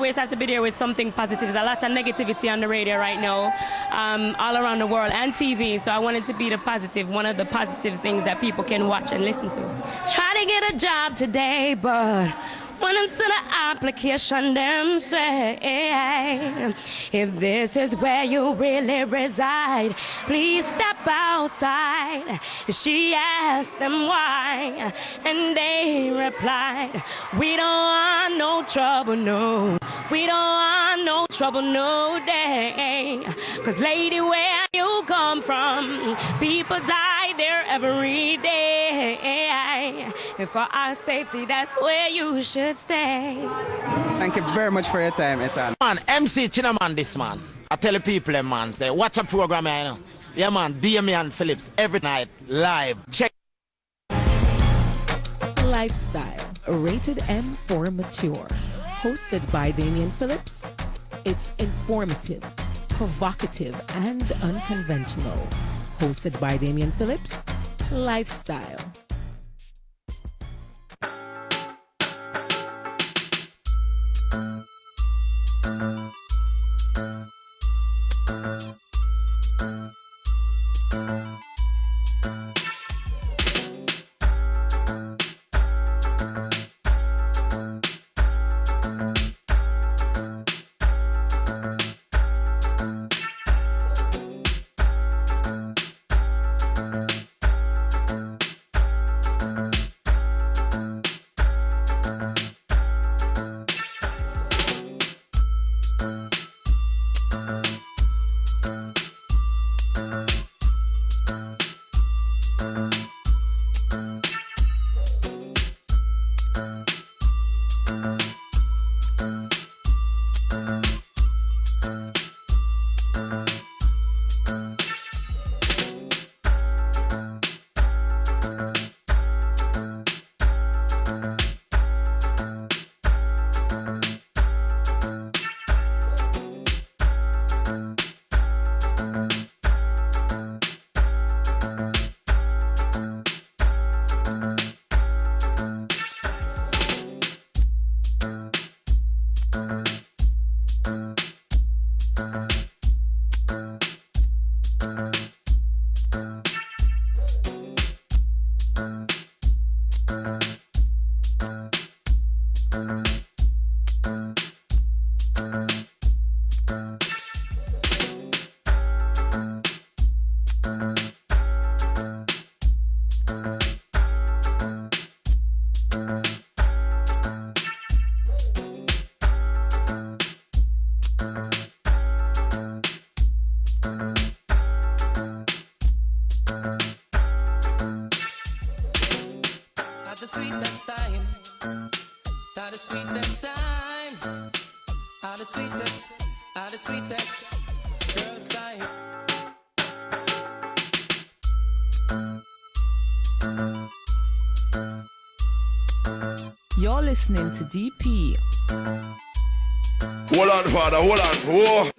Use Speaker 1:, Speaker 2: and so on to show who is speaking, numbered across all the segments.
Speaker 1: always have to be there with something positive. There's a lot of negativity on the radio right now, all around the world, and TV. So I wanted to be the positive, one of the positive things that people can watch and listen to. Try to get a job today, but when it's to the application, them say, if this is where you really reside, please step outside. She asked them why, and they replied, we don't want no trouble, no. We don't want no trouble, no day. 'Cause lady, where you come from, people die there every day. And for our safety, that's where you should stay.
Speaker 2: Thank you very much for your time, Etan.
Speaker 3: Man, MC Chinaman this man. I tell the people, man, say, watch a program here, you know. Yeah, man, Damian Phillips, every night, live. Check.
Speaker 4: Lifestyle, rated M for mature. Hosted by Damian Phillips. It's informative, provocative, and unconventional. Hosted by Damian Phillips. Lifestyle. You're listening to DP.
Speaker 5: Hold on, father, hold on. Whoa.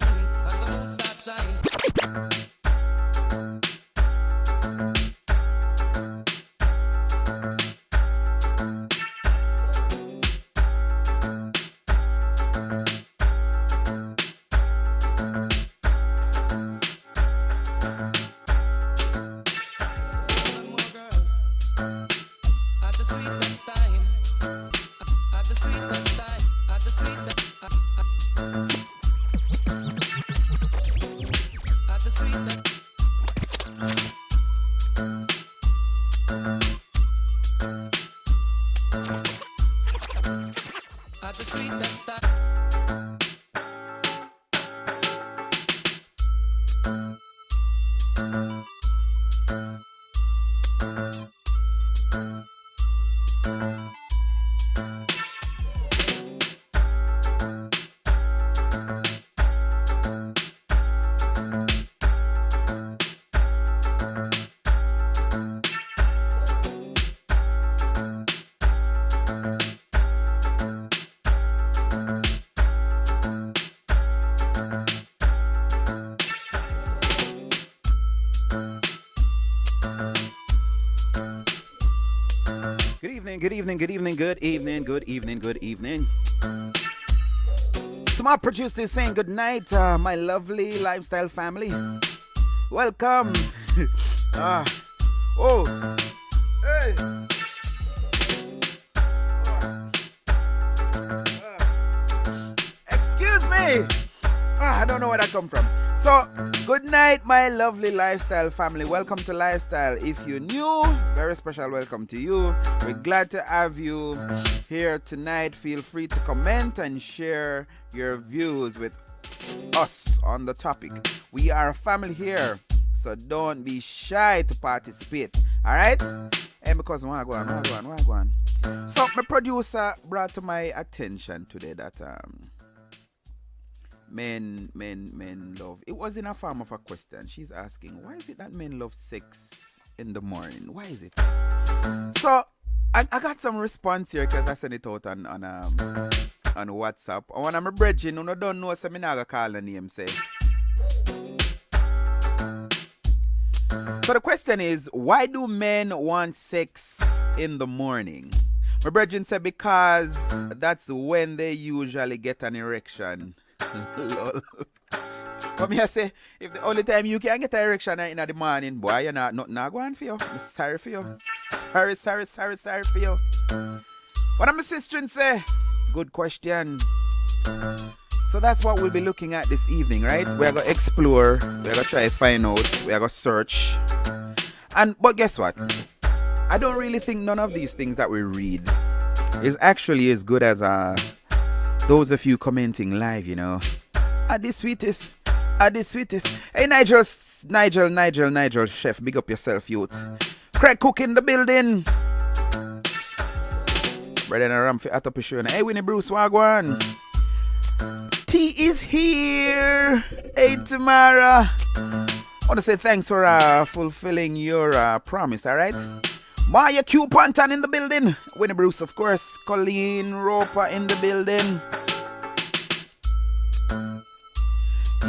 Speaker 2: Good evening, good evening, good evening, good evening, good evening, good evening.
Speaker 6: So my producer is saying good night, my lovely lifestyle family. Welcome. Hey. Excuse me. I don't know where that come from. So, good night, my lovely lifestyle family. Welcome to Lifestyle. If you're new, very special welcome to you. We're glad to have you here tonight. Feel free to comment and share your views with us on the topic. We are a family here, so don't be shy to participate. Alright? And because why go on. So, my producer brought to my attention today that men love. It was in a form of a question. She's asking, why is it that men love sex in the morning? Why is it? So I got some response here because I sent it out on WhatsApp. And when I'm a bridging, you don't know, so I'm not gonna call the name. Say. So the question is, why do men want sex in the morning? My brethren said because that's when they usually get an erection. But me I say, if the only time you can get an erection in the morning, boy, you're not going for you. I'm sorry for you. Sorry for you. What am my sister and say? Good question. So that's what we'll be looking at this evening, right? We're going to explore, we're going to try to find out, we're going to search. But guess what? I don't really think none of these things that we read is actually as good as those of you commenting live, you know. The sweetest. Hey, Nigel, chef, big up yourself, youth. Craig Cook in the building. Brother Ramfi Atopishuna. Hey, Winnie Bruce Wagwan. T is here. Hey, Tamara. I want to say thanks for fulfilling your promise, alright? Maya Q Pantan in the building. Winnie Bruce, of course. Colleen Roper in the building.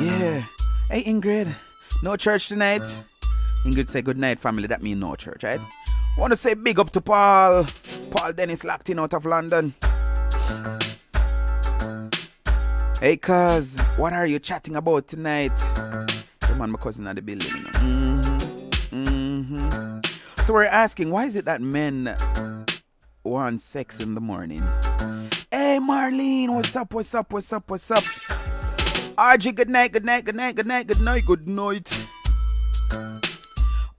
Speaker 6: Yeah. Hey, Ingrid. No church tonight? Ingrid say good night, family. That means no church, right? I want to say big up to Paul. Paul Dennis locked in out of London. Hey, cuz, what are you chatting about tonight? Come on, my cousin at the building. You know? So we're asking, why is it that men want sex in the morning? Hey, Marlene, what's up? RG, good night.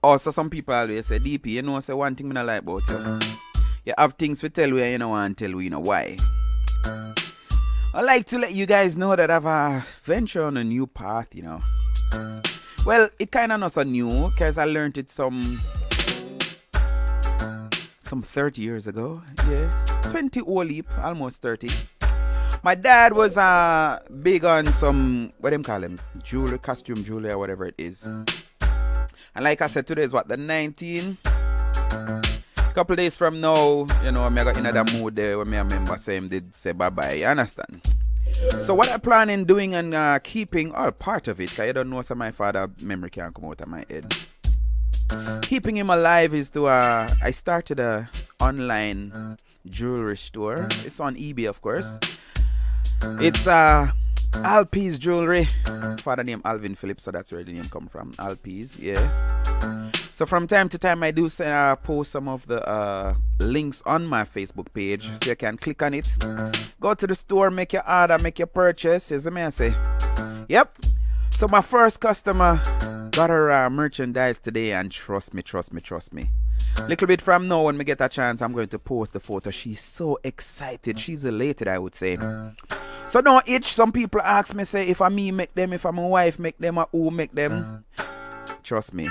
Speaker 6: Also, some people always say, DP, you know, say one thing I like about you. You have things to tell you, you know, and tell you know why. I like to let you guys know that I've ventured on a new path, you know. Well, it kind of not so new, because I learned it some 30 years ago. Yeah, 20 old leap, almost 30. My dad was big on some, what do you call them? Jewelry, costume jewelry, or whatever it is. And like I said, today is what, the 19th? Couple days from now, you know, I got in that mood there when I remember saying did say bye-bye, you understand? So what I plan in doing and keeping, or part of it, because I don't know, so my father memory can't come out of my head. Keeping him alive is to, I started a online jewelry store. It's on eBay, of course. It's Alpe's Jewelry. Father named Alvin Phillips, so that's where the name come from. Alpe's, yeah. So from time to time I do post some of the links on my Facebook page, so you can click on it. Go to the store, make your order, make your purchase. As I say. Yep. So my first customer got her merchandise today, and trust me. Little bit from now, when we get a chance, I'm going to post the photo. She's so excited. She's elated, I would say. So don't itch. Some people ask me, say, if I me make them, if I'm a wife make them, or who make them. Trust me.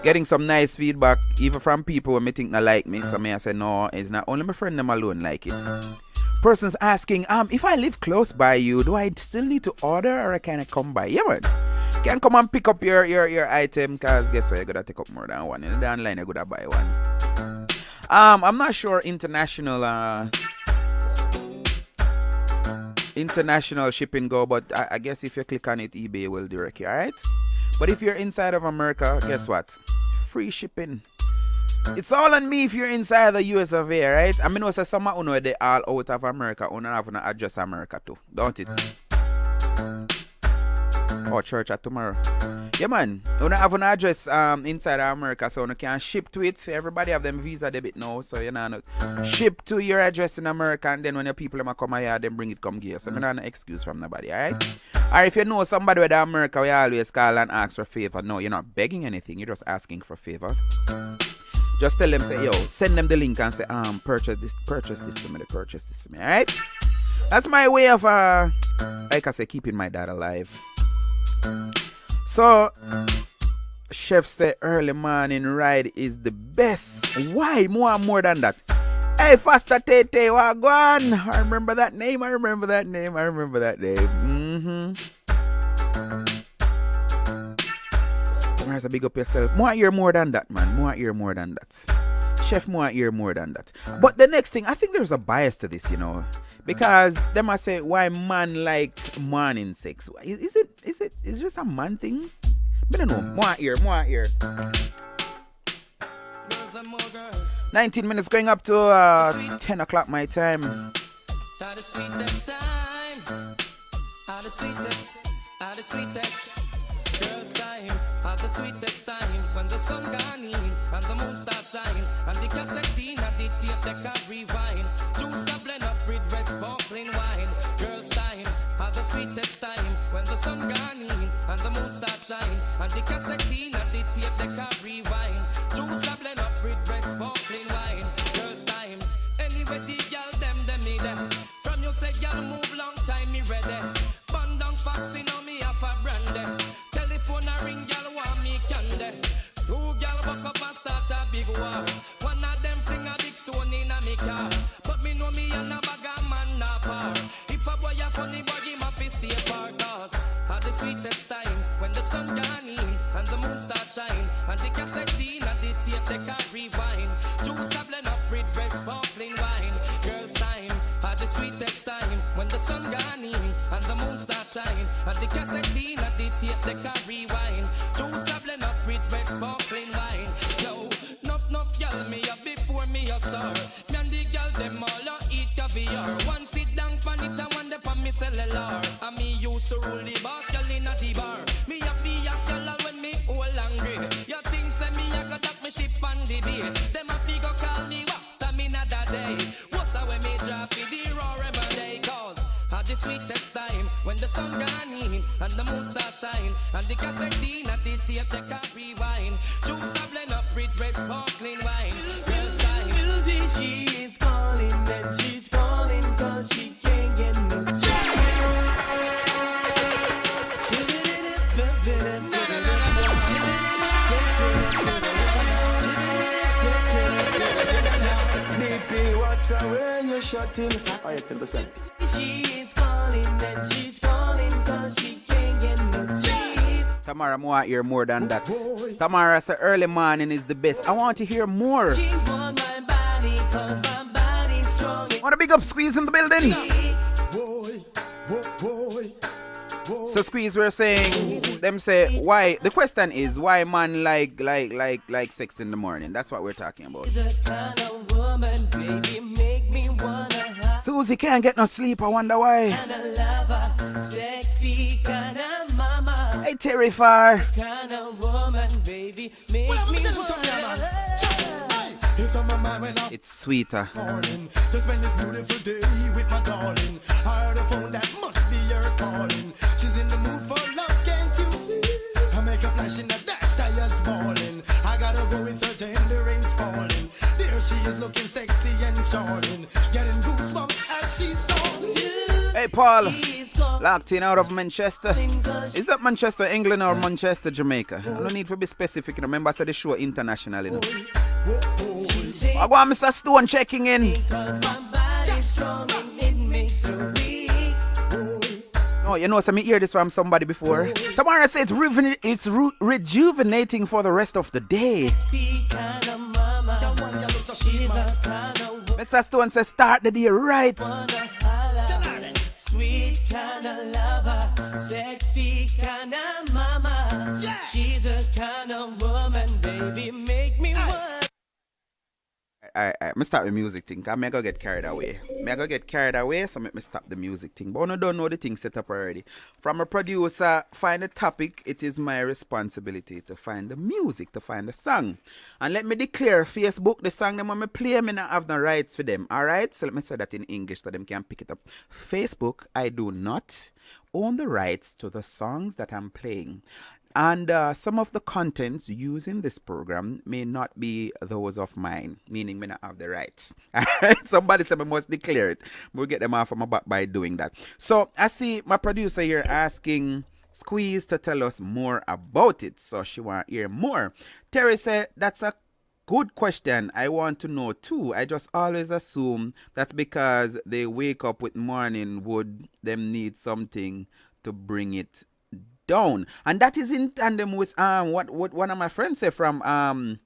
Speaker 6: Getting some nice feedback, even from people who may think not like me. So I say, no, it's not only my friend them alone like it. Person's asking, if I live close by you, do I still need to order, or can I come by? Yeah, man. Can come and pick up your item, because guess what, you're gonna take up more than one. In the online you're gonna buy one. I'm not sure international shipping go, but I guess if you click on it, eBay will direct you, alright? But if you're inside of America, guess what? Free shipping. It's all on me if you're inside the US of A, right? I mean, also some of you know they all out of America, you have to address America too, don't it? Or church at tomorrow. Yeah, man. We don't have an address inside of America, so you can ship to it. Everybody have them visa debit now, so you know, ship to your address in America, and then when your people come here, then bring it come here. So I don't have no excuse from nobody, alright? Or if you know somebody with America, we always call and ask for a favor. No, you're not begging anything. You're just asking for a favor. Just tell them, say, yo, send them the link and say, purchase this to me, alright? That's my way of, like I say, keeping my dad alive. So, chef say early morning ride is the best. Why? More than that. Hey, Faster Tete, Wagwan. I remember that name. Tomorrow's a big up yourself. More hear more than that, man. Chef, more hear more than that. But the next thing, I think there's a bias to this, you know. Because they must say, why man like morning sex? Is it just a man thing? I don't know. More here. 19 minutes going up to 10 o'clock my time.
Speaker 7: The sweetest time. The sweetest. Girls time. The sweetest time. When the sun gone in and the moon start shine. And the cassette and the tape they can rewind. Juice a blend up with red sparkling wine. Girls time. The sweetest time. When the sun gone in and the moon start shine. And the cassette and the tape they can rewind. Juice a blend up with red sparkling wine. Girls time. Anyway the girl them need them. From you say girl move long time me ready. Bun down foxy now me have a brandy. Telephone a ring girl want me candy. Two girl buck up and start a big war. One of them fling a big stone in a me car. But me know me and a bag of man na par. If a boy a funny boy him a fi stay far. Cause the sweetest time when the sun gone in and the moon start shine. And the cassette and the tape they can rewind. Juice a blend up with red sparkling wine. Girls time, the sweetest time when the sun gone in and the moon start shine. And the cassette and the tape they can rewind. Juice a blend up with red sparkling wine. Yo, enough girl me up before me a star. Me and the girl them all a eat caviar. One sit down pan it and one dey pan me cellular. And me used to rule the boss girl in a the bar. Me a be a girl when me all angry. You think say me a go dock me ship on the bay. Them a fi go call me what stamina that day. What's a way me drop it the raw every day. Cause the sweetest time when the sun gone in and the moon start shine. And the cassette and the tape they can rewind. Juice a blend up with red sparkling wine. Girls time. Music she is calling and she's calling cause she can't get no sleep. Where you shutting? I 10%. She is calling and she's calling cause she can't get no sleep.
Speaker 6: Tamara, I want to hear more than that. Tamara said early morning is the best. I want to hear more.
Speaker 7: She want my body cause my body's strong.
Speaker 6: Want a big up Squeeze in the building? So Squeeze, we're saying, them say, why, the question is, why man like sex in the morning? That's what we're talking about.
Speaker 7: Kind of woman, baby, make me wanna
Speaker 6: Susie can't get no sleep, I wonder why.
Speaker 7: kind of lover, sexy kind of mama,
Speaker 6: Hey Terry Farr.
Speaker 7: kind of woman, baby, make me wanna
Speaker 5: It's on my mind when I'm
Speaker 6: It's sweeter.
Speaker 5: morning to spend this beautiful day with my darling. I heard a phone that must be her calling. She's in the mood for love, can't you see? I make a flash in the dash, tires balling. I gotta go in search and the rain's falling. There she is looking sexy and charming, getting goosebumps as she songs.
Speaker 6: Hey Paul, locked in out of Manchester. Is that Manchester, England or Manchester, Jamaica? I don't need to be specific. Remember I said the show international. You know? I want Mr. Stone checking in.
Speaker 7: cause my body's strong and it makes her weak.
Speaker 6: Oh, you know, so me hear this from somebody before. Tamara said it's rejuvenating for the rest of the day.
Speaker 7: See kind of mama, she's a kind of
Speaker 6: Mr. Stone says start the day right.
Speaker 7: wanna holla. Sweet kind of lover, sexy kind of mama. She's a kind of woman, baby, make me want.
Speaker 6: me stop the music thing. Cause me go get carried away. So make me stop the music thing. But I don't know the thing set up already. From a producer, find a topic. It is my responsibility to find the music, to find the song. And let me declare, Facebook, the song them when me play, me not have no rights for them. Alright? So let me say that in English so them can pick it up. Facebook, I do not own the rights to the songs that I'm playing. And some of the contents used in this program may not be those of mine, meaning may not have the rights. Alright? Somebody said I must declare it. We'll get them off of my back by doing that. So I see my producer here asking Squeeze to tell us more about it. So she want to hear more. Terry said, that's a good question. I want to know too. I just always assume that's because they wake up with morning wood, them need something to bring it down, and that is in tandem with what one of my friends said from on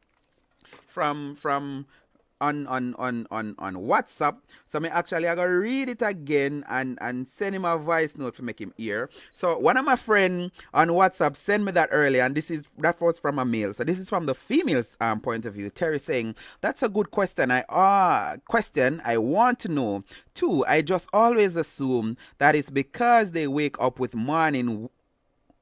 Speaker 6: WhatsApp. So I gotta read it again and send him a voice note to make him hear. So one of my friend on WhatsApp sent me that earlier, and that was from a male. So this is from the female's point of view. Terry saying, that's a good question. I want to know too. I just always assume that it's because they wake up with morning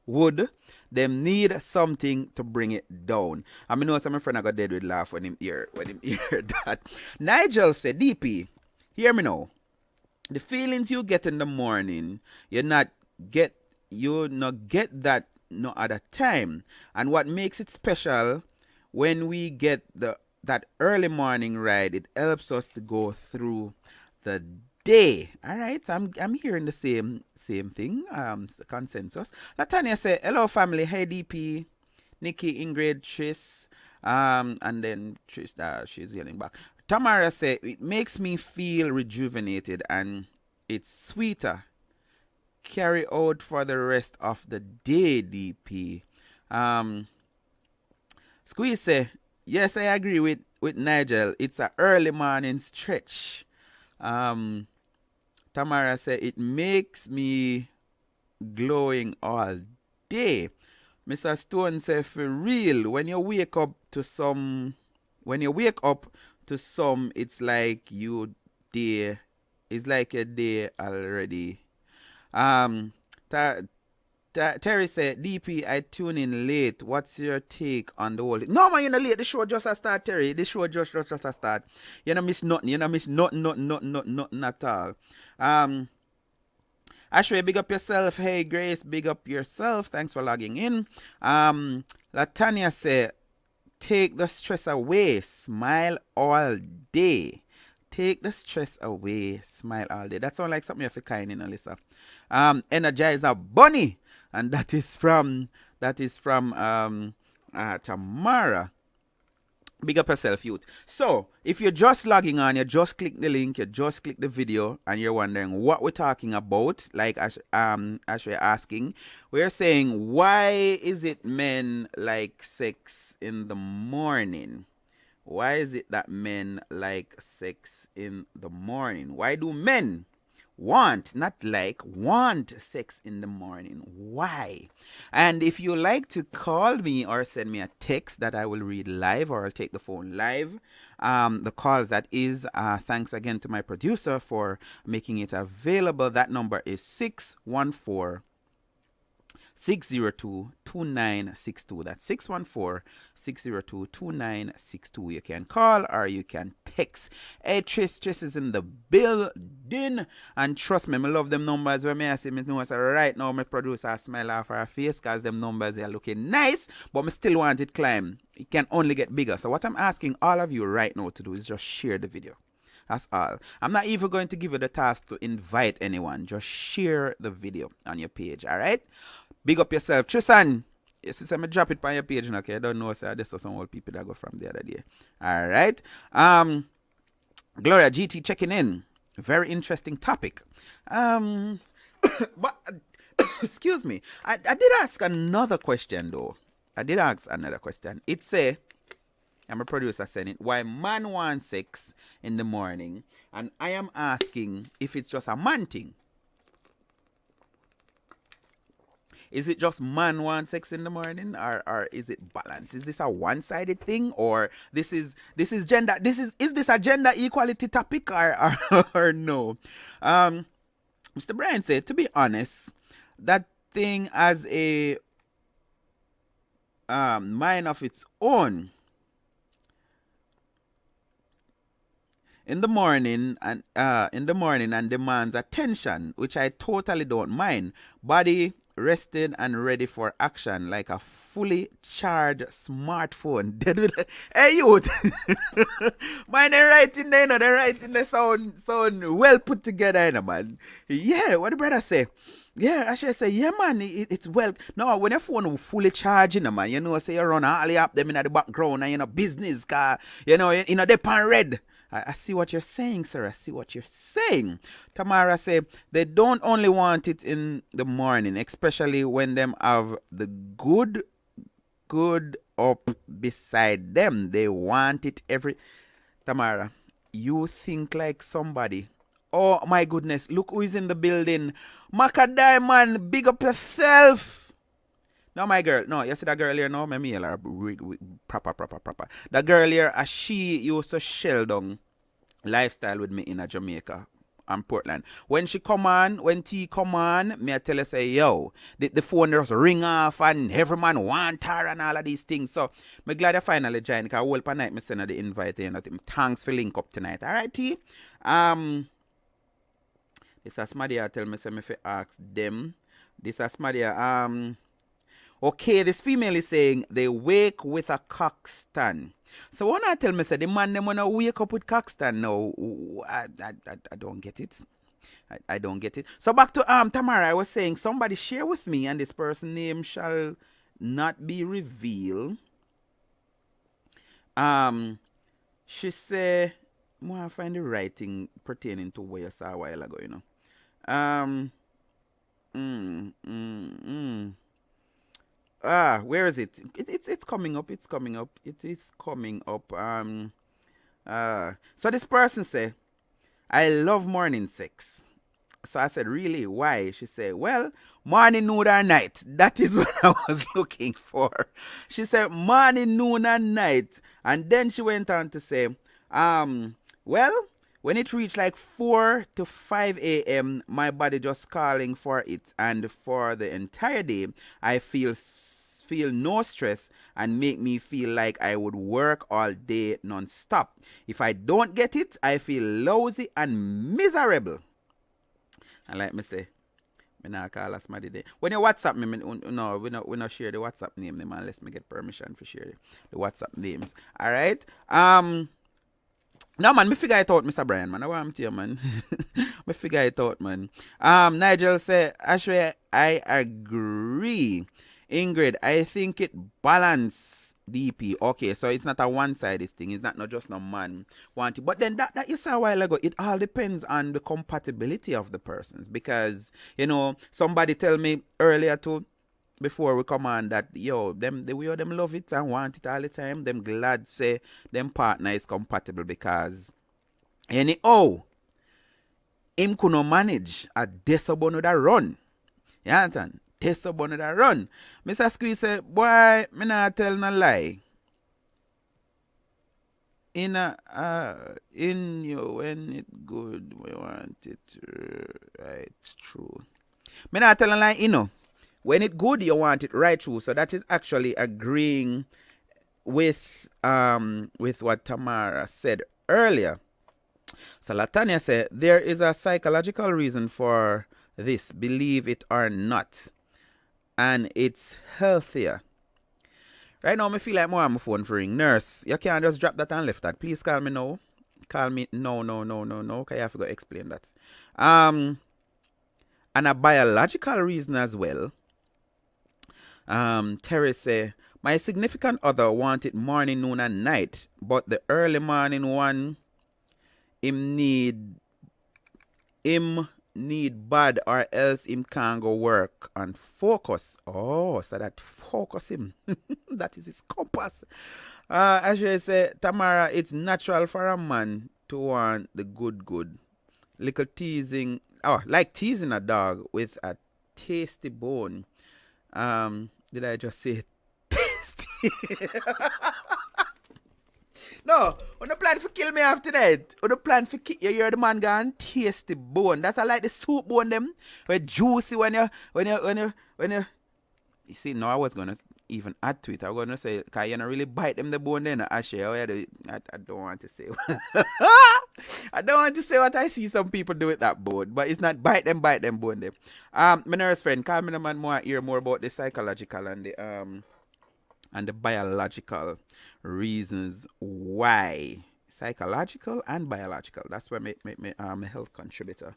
Speaker 6: would them need something to bring it down. I mean, know some friend I got dead with laugh when him hear that. Nigel said, DP, hear me now. The feelings you get in the morning, you not get that no other time. And what makes it special when we get that early morning ride, it helps us to go through the day. All right, I'm hearing the same thing. Consensus. Latanya say, hello family. Hey DP, Nikki, Ingrid, Tris, and then Tris. She's yelling back. Tamara say, it makes me feel rejuvenated and it's sweeter. Carry out for the rest of the day, DP. Squeeze say, yes, I agree with Nigel. It's an early morning stretch. Tamara said, it makes me glowing all day. Mr. Stone said, for real, when you wake up to some, it's like a day already. Terry said, DP, I tune in late. What's your take on the whole? No, man, you're not late. The show just a start, Terry. The show just a start. You don't miss nothing. Nothing at all. Ashley, big up yourself. Hey, Grace, big up yourself. Thanks for logging in. Latanya said, take the stress away. Smile all day. Take the stress away. Smile all day. That sounds like something you have to kind in, Alyssa. Energizer Bunny. And that is from Tamara. Big up yourself, youth. So, if you're just logging on, you just click the link, you just click the video, and you're wondering what we're talking about, like as we're asking, we're saying, why is it men like sex in the morning? Why is it that men like sex in the morning? Why do men want sex in the morning? Why? And if you like to call me or send me a text that I will read live, or I'll take the phone live, the calls that is, thanks again to my producer for making it available. That number is 614-602-2962. That's 614-602-2962. You can call or you can text. Hey, Tris is in the building. And trust me, I love them numbers. When I say me know so right now, my producer smile off her face because them numbers are looking nice, but I still want it climb. It can only get bigger. So what I'm asking all of you right now to do is just share the video. That's all. I'm not even going to give you the task to invite anyone. Just share the video on your page, all right? Big up yourself. Tristan, since I'm drop it on your page now, okay? I don't know, sir. This is some old people that go from the other day. All right. Gloria GT checking in. Very interesting topic. But excuse me. I did ask another question though. It's a I'm a producer saying it. Why man wants sex in the morning, and I am asking if it's just a man thing. Is it just man want sex in the morning, or is it balance? Is this a one-sided thing, or this is gender? Is this a gender equality topic, or no? Mr. Brian said, to be honest, that thing has a mind of its own. In the morning and demands attention, which I totally don't mind. Body rested and ready for action, like a fully charged smartphone. Hey youth, man, they're writing there, they're writing the sound well put together, man. Yeah, what the brother say? Yeah, I should say, yeah, man, it's well. No, when your phone fully charged, man, you know, say you run all the up them in the background and you know business car, you know, they pan red. I see what you're saying, sir. I see what you're saying. Tamara say they don't only want it in the morning, especially when them have the good up beside them. They want it every. Tamara, you think like somebody. Oh my goodness, look who is in the building. Maka Diamond, big up yourself. No, my girl. No, you see that girl here now? My meal are proper. That girl here, she used to shell down lifestyle with me in a Jamaica and Portland. When she come on, when T come on, me I tell her, say, yo, the phone just ring off and every man want her and all of these things. So, me glad I finally joined, because whole per night me send her the invite, you know, thanks for link up tonight. All right, T? This is Smadia tell me, say me fi ask them. This is Smadia, okay, this female is saying they wake with a cockstand. So when I tell me, say the man them wanna wake up with cockstand now, I don't get it. I don't get it. So back to Tamara, I was saying somebody share with me, and this person's name shall not be revealed. She say, I want to find the writing pertaining to what you saw a while ago, you know. Where is it? It's coming up. It's coming up. It is coming up. So this person say, I love morning sex. So I said, really? Why? She said, well, morning, noon, or night. That is what I was looking for. She said, morning, noon, and night. And then she went on to say, well, when it reached like 4 to 5 a.m., my body just calling for it. And for the entire day, I feel no stress and make me feel like I would work all day non-stop. If I don't get it, I feel lousy and miserable. And like me say, me not call us somebody there. When you WhatsApp me, no, we not share the WhatsApp name, man, unless me get permission for share the WhatsApp names. All right. No, man, me figure it out, Mr. Brian, man. I want to you, man. Me figure it out, man. Nigel say, actually, I agree. Ingrid, I think it balance DP. Okay, so it's not a one-sided thing. It's not just no man want it. But then that you saw a while ago, it all depends on the compatibility of the persons. Because, you know, somebody tell me earlier too, before we come on, that yo, them love it and want it all the time. Them glad say them partner is compatible, because anyhow, him could not manage a desobon that run. You understand? Desobon that run. Mr. Squeeze say, boy, me not tell no lie. In you when it good, we want it right true. Me not tell no lie, you know. When it good, you want it right through. So that is actually agreeing with what Tamara said earlier. So Latanya said, there is a psychological reason for this, believe it or not. And it's healthier. Right now, I feel like more on my phone for ring. Nurse, you can't just drop that and left that. Please call me now. Call me. No. Okay, I have to go explain that. And a biological reason as well. Terry say, my significant other wanted morning, noon, and night, but the early morning one, him need bad, or else him can't go work and focus. Oh, so that focus him. That is his compass. As you say, Tamara, it's natural for a man to want the good. Little teasing, like teasing a dog with a tasty bone. Did I just say tasty? No, on the plan for kill me after that. On the plan for kill you, you're the man gone taste the bone. That's I like the soup bone them. Where juicy when you see, no, I was gonna even add to it. I was gonna say, can you not really bite them the bone then? Actually, I don't want to say. I don't want to say what I see some people do with that bone, but it's not bite them bone them. My nurse friend, call me the man more hear more about the psychological and the biological reasons why. Psychological and biological. That's why my health contributor,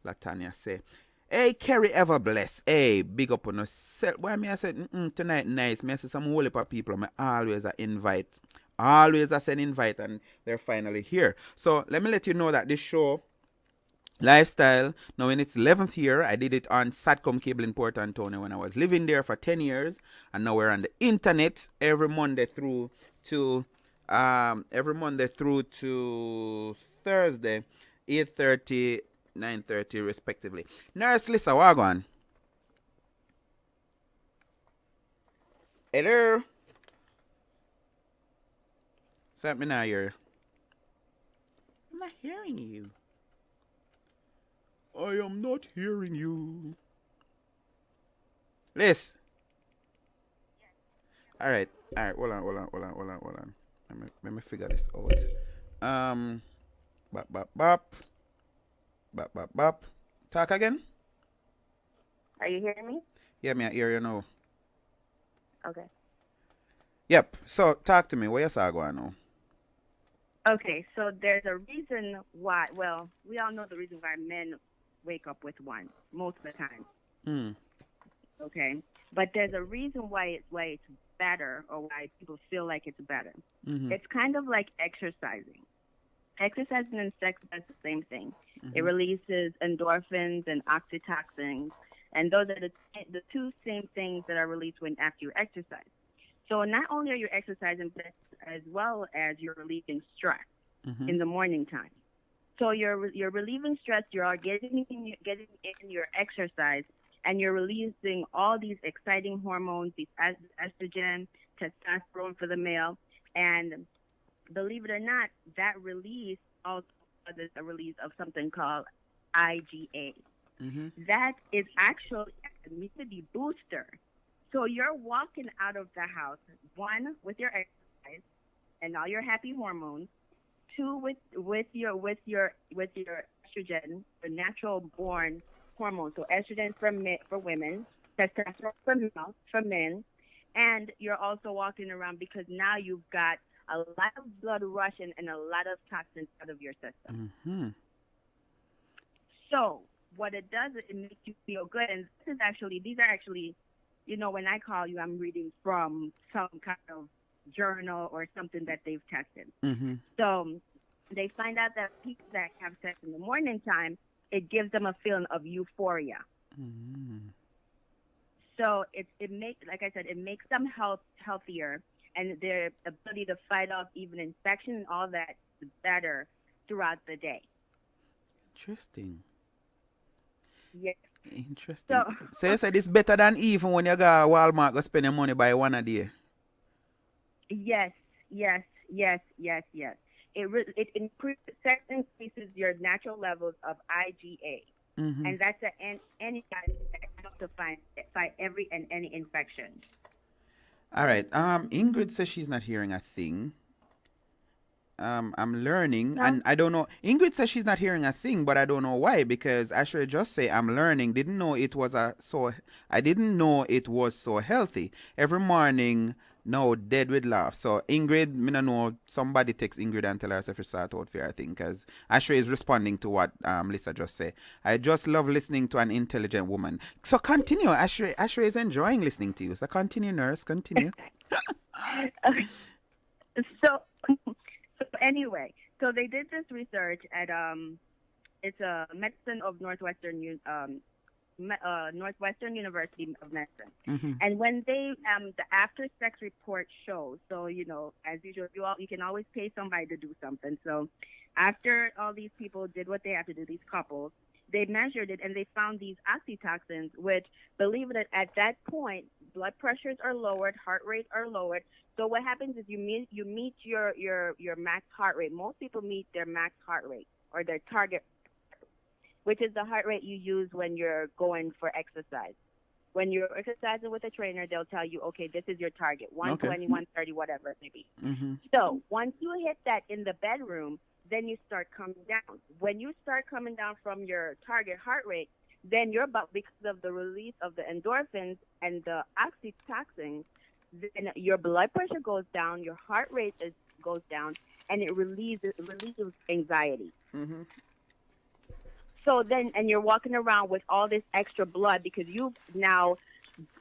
Speaker 6: Latanya, say. Hey, Kerry Ever Bless. Hey, big up on yourself. Why me I said tonight nice. Me I see some whole heap of people. Me always invite. Always I send invite and they're finally here. So let me let you know that this show, Lifestyle, now in its 11th year, I did it on Satcom Cable in Port Antonio when I was living there for 10 years. And now we're on the internet every Monday through to Thursday, 8:30, 9:30 respectively. Nurse Lisa, Wagwan. Hello. What's me now here? I'm not hearing you. I am not hearing you. Liz. Alright, hold on. Let me figure this out. Bop. Talk again?
Speaker 8: Are you hearing me?
Speaker 6: Yeah, me I hear you now.
Speaker 8: Okay.
Speaker 6: Yep, so talk to me. What you saw going on?
Speaker 8: Okay, so there's a reason why, well, we all know the reason why men wake up with one most of the time. Okay, but there's a reason why it's better, or why people feel like it's better. It's kind of like exercising. Exercising and sex does the same thing. It releases endorphins and oxytocins, and those are the two same things that are released after you exercise. So not only are you exercising, but as well as you're relieving stress in the morning time. So you're relieving stress. You're getting in your exercise, and you're releasing all these exciting hormones, these estrogen, testosterone for the male, and believe it or not, that release also is a release of something called IgA. That is actually a immunity booster. So you're walking out of the house, one, with your exercise and all your happy hormones, two, with your estrogen, the natural born hormone. So estrogen for women, testosterone for men, and you're also walking around because now you've got a lot of blood rushing and a lot of toxins out of your system. So what it does, it makes you feel good. And these are actually, you know, when I call you, I'm reading from some kind of journal or something that they've tested. So they find out that people that have sex in the morning time, it gives them a feeling of euphoria. So it makes, like I said, it makes them healthier, and their ability to fight off even infection and all that is better throughout the day.
Speaker 6: Interesting.
Speaker 8: Yes.
Speaker 6: Interesting. So you said it's better than even when you go to Walmart go spend your money buy one a day. Yes.
Speaker 8: It increases your natural levels of IgA, and that's an antibody that helps to fight every and any infection.
Speaker 6: All right. Ingrid says she's not hearing a thing. I'm learning, and I don't know. Ingrid says she's not hearing a thing, but I don't know why. Because I should just say I'm learning. Didn't know it was I didn't know it was so healthy. Every morning, no, dead with laugh. So Ingrid, me no know. Somebody text Ingrid and tell her if she start out for I think, because Ashley is responding to what Lisa just said. I just love listening to an intelligent woman. So continue. Ashley is enjoying listening to you. So continue, nurse. Continue.
Speaker 8: So anyway, so they did this research at it's a medicine of Northwestern University of Medicine, and when they the after sex report shows, so you know, as usual, you can always pay somebody to do something. So after all these people did what they have to do, these couples, they measured it and they found these oxytocins, which, believe it, at that point blood pressures are lowered, heart rates are lowered. So what happens is you meet your max heart rate. Most people meet their max heart rate or their target, which is the heart rate you use when you're going for exercise. When you're exercising with a trainer, they'll tell you, okay, this is your target, 120, 130, whatever it may be. So once you hit that in the bedroom, then you start coming down. When you start coming down from your target heart rate, then because of the release of the endorphins and the oxytocin, then your blood pressure goes down, your heart rate goes down, and it relieves anxiety. So then, and you're walking around with all this extra blood because you've now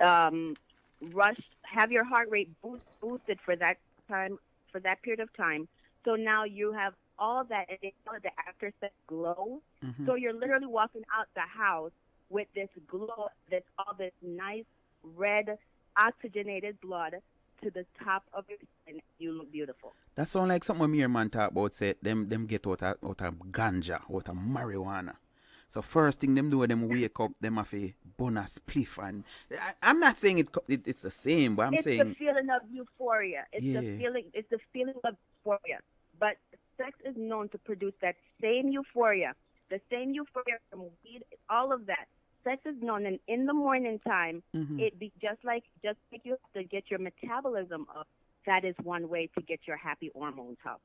Speaker 8: have your heart rate boosted for that time, for that period of time. So now you have all that, and they call it the after sex glow. So you're literally walking out the house with this glow, all this nice red oxygenated blood to the top of your skin. You look beautiful.
Speaker 6: That sounds like something me and man talk about. Say them get out of ganja, out of marijuana. So first thing them do, them wake up, them have a bonus spliff, and I'm not saying it's the same, but
Speaker 8: it's
Speaker 6: saying
Speaker 8: the feeling of euphoria. It's the feeling of euphoria. But sex is known to produce that same euphoria, the same euphoria from weed, all of that. Sex is known, and in the morning time, it be just like you have to get your metabolism up. That is one way to get your happy hormones up.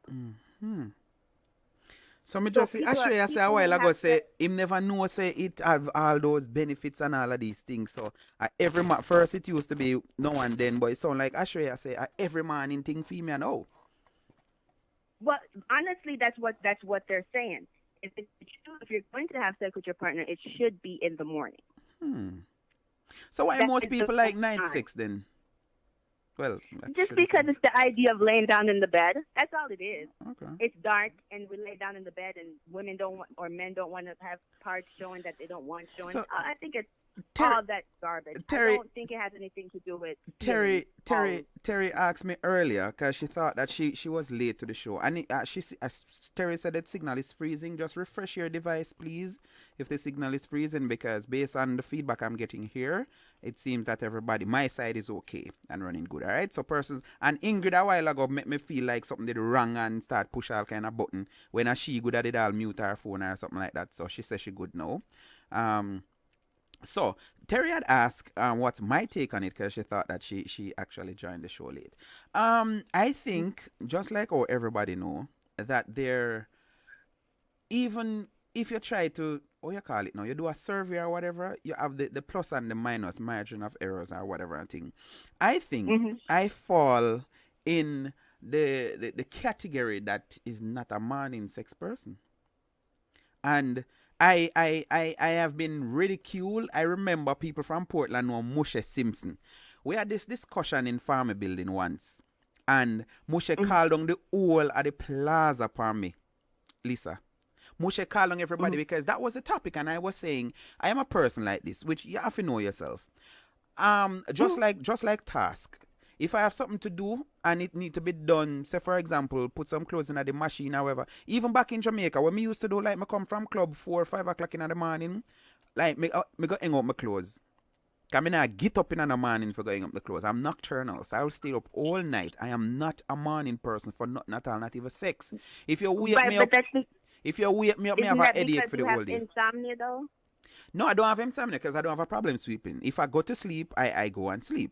Speaker 6: So me just say a while ago say him never know say it have all those benefits and all of these things. So every first it used to be no and then, but it sound like Ashria say every morning thing female now.
Speaker 8: Well, honestly, that's what they're saying. If you're going to have sex with your partner, it should be in the morning.
Speaker 6: So why most people like night sex then? Well,
Speaker 8: just because it's the idea of laying down in the bed. That's all it is.
Speaker 6: Okay.
Speaker 8: It's dark, and we lay down in the bed, and women don't want, or men don't want to have parts showing that they don't want showing. So, I think it's all that garbage. I don't think it has anything to do with
Speaker 6: Terry asked me earlier because she thought that she was late to the show, and Terry said that signal is freezing. Just refresh your device, please, if the signal is freezing, because based on the feedback I'm getting here, it seems that my side is okay and running good. All right, so persons and Ingrid a while ago made me feel like something did wrong and start push all kind of button when she good at it all mute her phone or something like that. So she said she good now. So Terry had asked what's my take on it because she thought that she actually joined the show late. I think just like everybody know that there, even if you try to you call it now, you do a survey or whatever, you have the plus and the minus margin of errors or whatever thing. I think I fall in the category that is not a morning sex person. And I have been ridiculed. I remember people from Portland know Moshe Simpson. We had this discussion in Farmer Building once. And Moshe called on the whole of the plaza for me, Lisa. Moshe called on everybody because that was the topic. And I was saying, I am a person like this, which you have to know yourself. Just like task. If I have something to do and it need to be done, say for example, put some clothes in the machine or whatever. Even back in Jamaica, when me used to do, like, me come from club 4 or 5 o'clock in the morning, like, me go hang up my clothes. Because I not get up in the morning for going up the clothes. I'm nocturnal, so I'll stay up all night. I am not a morning person for nothing at all, not even sex. If you wake me up, me have a headache for the whole day.
Speaker 8: Insomnia though?
Speaker 6: No, I don't have insomnia because I don't have a problem sleeping. If I go to sleep, I go and sleep.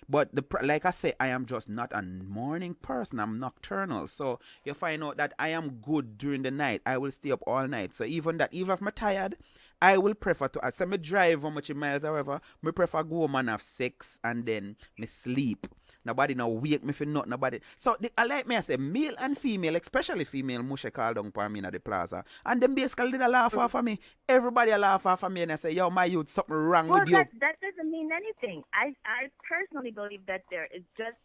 Speaker 6: But like I say, I am just not a morning person. I'm nocturnal. So you find out that I am good during the night. I will stay up all night. So even if I'm tired, I will prefer to, as I drive how much miles, however, I prefer go home and have sex and then me sleep. Nobody now wake me for nothing. Nobody. So I like me, I say, male and female, especially female, Musha called down for me in the plaza. And them basically did a laugh off of me. Everybody a laugh off of me and I say, yo, my youth, something wrong with you.
Speaker 8: That doesn't mean anything. I personally believe that there is just,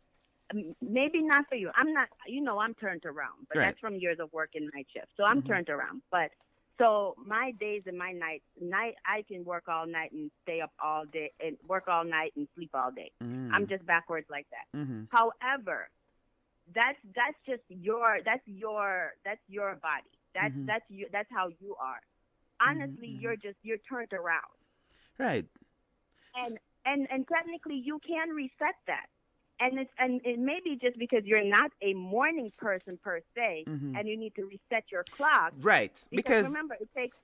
Speaker 8: maybe not for you. I'm not, I'm turned around. But that's from years of working night shift. So I'm turned around. But so my days and my night, I can work all night and stay up all day and work all night and sleep all day. I'm just backwards like that. However, that's just your body. That's how you are. Honestly, you're turned around.
Speaker 6: Right.
Speaker 8: And and technically you can reset that. And it may be just because you're not a morning person per se, and you need to reset your clock.
Speaker 6: Right.
Speaker 8: Because remember, it takes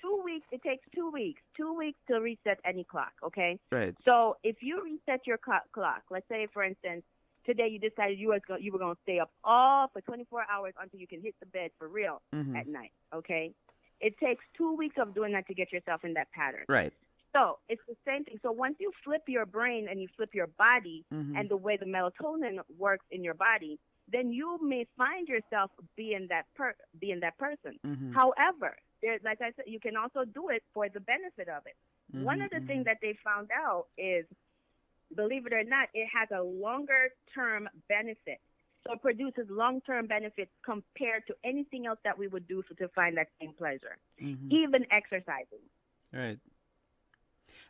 Speaker 8: 2 weeks. It takes 2 weeks. 2 weeks to reset any clock. Okay.
Speaker 6: Right.
Speaker 8: So if you reset your clock, let's say for instance, today you decided you were going to stay up all for 24 hours until you can hit the bed for real at night. Okay. It takes 2 weeks of doing that to get yourself in that pattern.
Speaker 6: Right.
Speaker 8: So it's the same thing. So once you flip your brain and you flip your body and the way the melatonin works in your body, then you may find yourself being that person. However, like I said, you can also do it for the benefit of it. One of the things that they found out is, believe it or not, it has a longer term benefit. So it produces long-term benefits compared to anything else that we would do to find that same pleasure, even exercising.
Speaker 6: Right.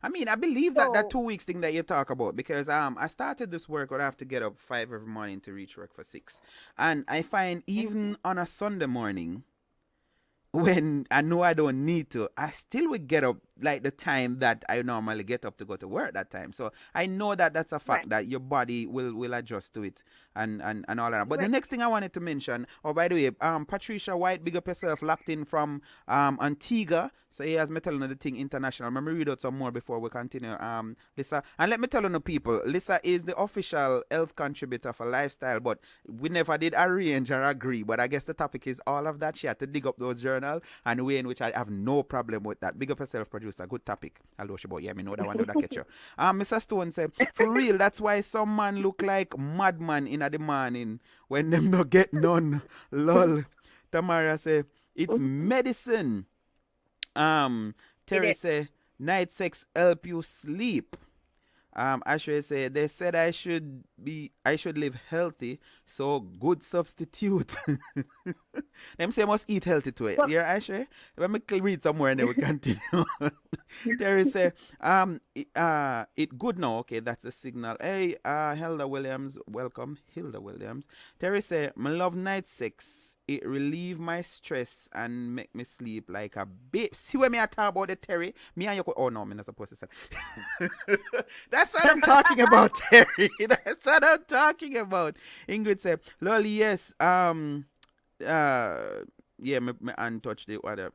Speaker 6: I mean, I believe that 2 weeks thing that you talk about, because I started this work where I have to get up 5 every morning to reach work for 6. And I find even on a Sunday morning, when I know I don't need to, I still would get up like the time that I normally get up to go to work that time. So I know that that's a fact that your body will adjust to it and all that. But the next thing I wanted to mention, by the way, Patricia White, big up yourself, locked in from Antigua. So he has me telling you the thing international. Let me read out some more before we continue. Lisa, and let me tell you the people, Lisa is the official health contributor for Lifestyle, but we never did arrange or agree. But I guess the topic is all of that. She had to dig up those journals and way in which I have no problem with that. Big up yourself, producer. Good topic. Hello, Shabo. Yeah, me know that one do that catch you. Mr. Stone said, for real, that's why some man look like madman in the morning when them no get none. Lol. Tamara say, it's medicine. Terry say, night sex help you sleep. Ashley say, they said I should live healthy, so good substitute. Them say I must eat healthy too. Yeah, Ashley? Let me read somewhere and then we continue. Terry say, it good now. Okay, that's a signal. Hey, Hilda Williams, welcome. Hilda Williams. Terry say, my love night sex. It relieve my stress and make me sleep like a babe. See when me I talk about the Terry? Me and you oh no, I'm not supposed to say. That's what I'm talking about, Terry. That's what I'm talking about. Ingrid said, lol, yes. Yeah, my aunt touched the other.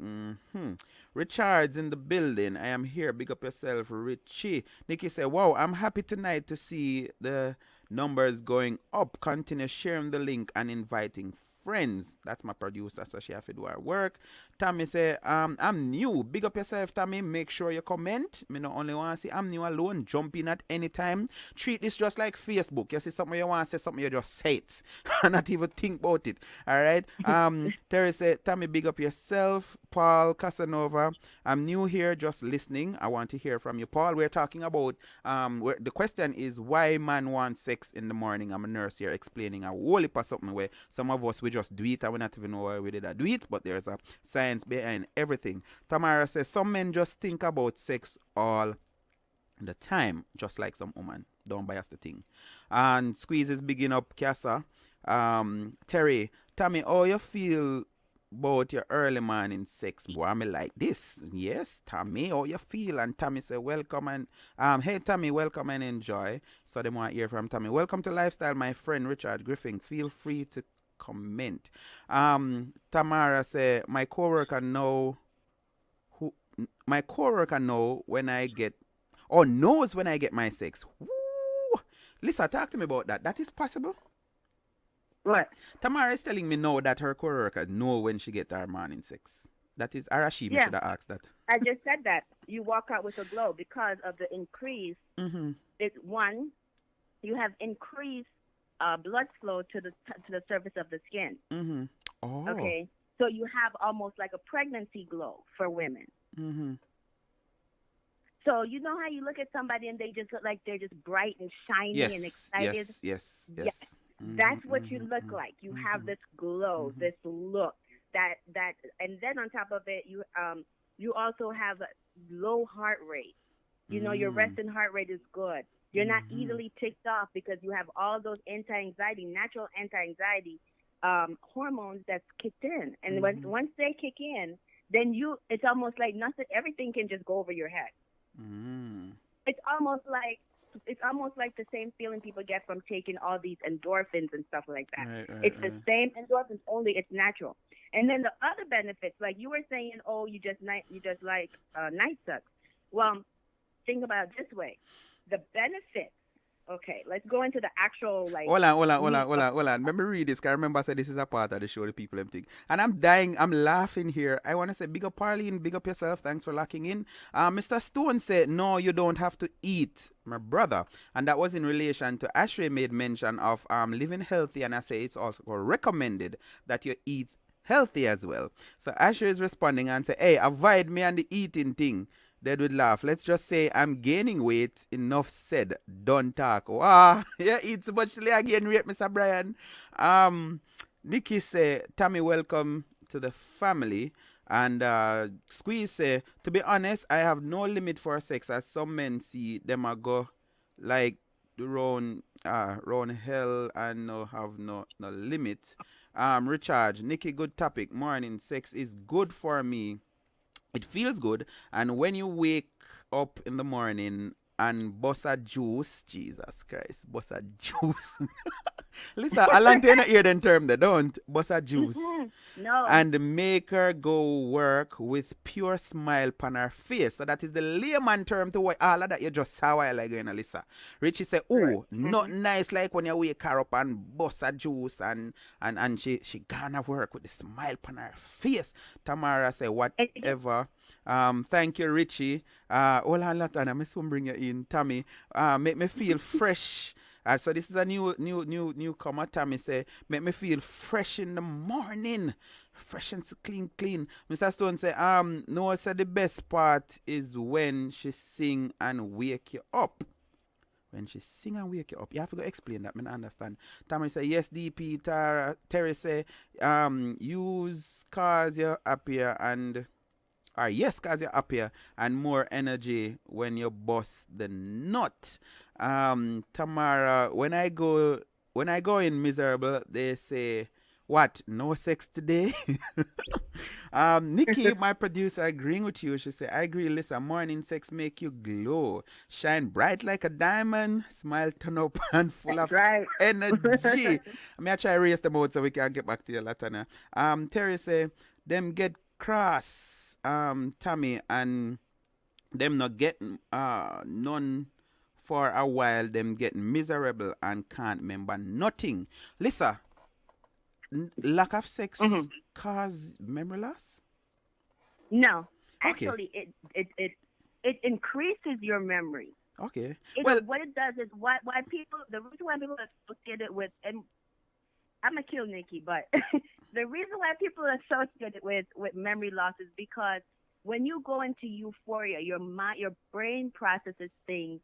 Speaker 6: Richard's in the building. I am here. Big up yourself, Richie. Nikki said, wow, I'm happy tonight to see the numbers going up. Continue sharing the link and inviting friends. That's my producer, so she have to do her work. Tommy say, I'm new. Big up yourself, Tommy. Make sure you comment. Me not only want to see I'm new alone. Jump in at any time. Treat this just like Facebook. You see something you want to say, something you just say it. Not even think about it. All right. Terry say, Tommy, big up yourself. Paul Casanova, I'm new here, just listening. I want to hear from you, Paul. We're talking about the question is why man wants sex in the morning. I'm a nurse here explaining a whole heap of something where some of us we just do it and we not even know why we did that do it, but there's a science behind everything. Tamara says some men just think about sex all the time, just like some woman. Don't bias the thing. And Squeeze is bigging up Casa. Terry, Tommy, how you feel about your early morning sex? Boy, I'm like this. Yes, Tommy, how you feel? And Tommy say welcome and hey Tommy, welcome and enjoy. So they want to hear from Tommy. Welcome to Lifestyle, my friend Richard Griffin. Feel free to comment. Tamara say my coworker know when I get knows when I get my sex. Woo! Lisa, talk to me about that. That is possible?
Speaker 8: What?
Speaker 6: Tamara is telling me now that her coworker know when she get her morning sex. That is Arashimi should have asked that.
Speaker 8: I just said that. You walk out with a glow because of the increase. It's one, you have increased blood flow to the surface of the skin.
Speaker 6: Oh.
Speaker 8: Okay. So you have almost like a pregnancy glow for women. So you know how you look at somebody and they just look like they're just bright and shiny and excited?
Speaker 6: Yes.
Speaker 8: That's what you look like. You have this glow, this look that, and then on top of it, you also have a low heart rate. You know, your resting heart rate is good. You're not easily ticked off because you have all those natural anti-anxiety hormones that's kicked in. And once they kick in, then it's almost like nothing, everything can just go over your head. it's almost like the same feeling people get from taking all these endorphins and stuff like that. It's the same endorphins, only it's natural. And then the other benefits, like you were saying, oh, you just like night sucks. Well, think about it this way: the benefits. Okay, let's go into the actual like.
Speaker 6: Hold on. Let me read this. 'Cause I remember I said this is a part of the show the people them think. And I'm dying. I'm laughing here. I want to say big up Parlene, big up yourself. Thanks for locking in. Mr. Stone said, no, you don't have to eat, my brother. And that was in relation to Ashley made mention of living healthy. And I say it's also recommended that you eat healthy as well. So Ashley is responding and say, hey, avoid me and the eating thing. They would laugh. Let's just say I'm gaining weight. Enough said. Don't talk. Wow. Yeah, eat so much I gain weight, Mr. Brian. Nikki say, Tammy, welcome to the family. And Squeeze say, to be honest, I have no limit for sex. As some men see them a go like round hell and no have no limit. Richard, Nikki, good topic. Morning sex is good for me. It feels good, and when you wake up in the morning and bossa juice, Jesus Christ, bossa juice. Listen, I like to hear the term they don't. Bossa juice.
Speaker 8: No.
Speaker 6: And make her go work with pure smile on her face. So that is the layman term to what all of that you just saw a while ago, Lisa. Richie say, oh, not nice like when you wake her up and bossa juice and she gonna work with the smile on her face. Tamara say, whatever. Thank you, Richie. Hold on, Latana. I'm soon bring you in. Tammy, make me feel fresh. So this is a newcomer. Tammy say, make me feel fresh in the morning. Fresh and clean. Mr. Stone say, no, say the best part is when she sing and wake you up. When she sing and wake you up. You have to go explain that, I don't understand. Tammy say, yes, DP. Terry say, use cause you're happier and... yes, cause you're happier and more energy when you bust the nut. Tamara, when I go in miserable, they say, what? No sex today? Nikki, my producer, agreeing with you. She said, I agree, listen, morning sex make you glow. Shine bright like a diamond, smile turn up and full of energy. I try to raise them out so we can get back to you, Latana. Terry say, them get cross. Tammy, and them not get none for a while, them get miserable and can't remember nothing. Lisa, lack of sex cause memory loss?
Speaker 8: No.
Speaker 6: Okay.
Speaker 8: Actually, it increases your memory.
Speaker 6: Okay.
Speaker 8: What it does is the reason why people associate it with, and I'm gonna kill Nikki, but the reason why people associate it with memory loss is because when you go into euphoria, your brain processes things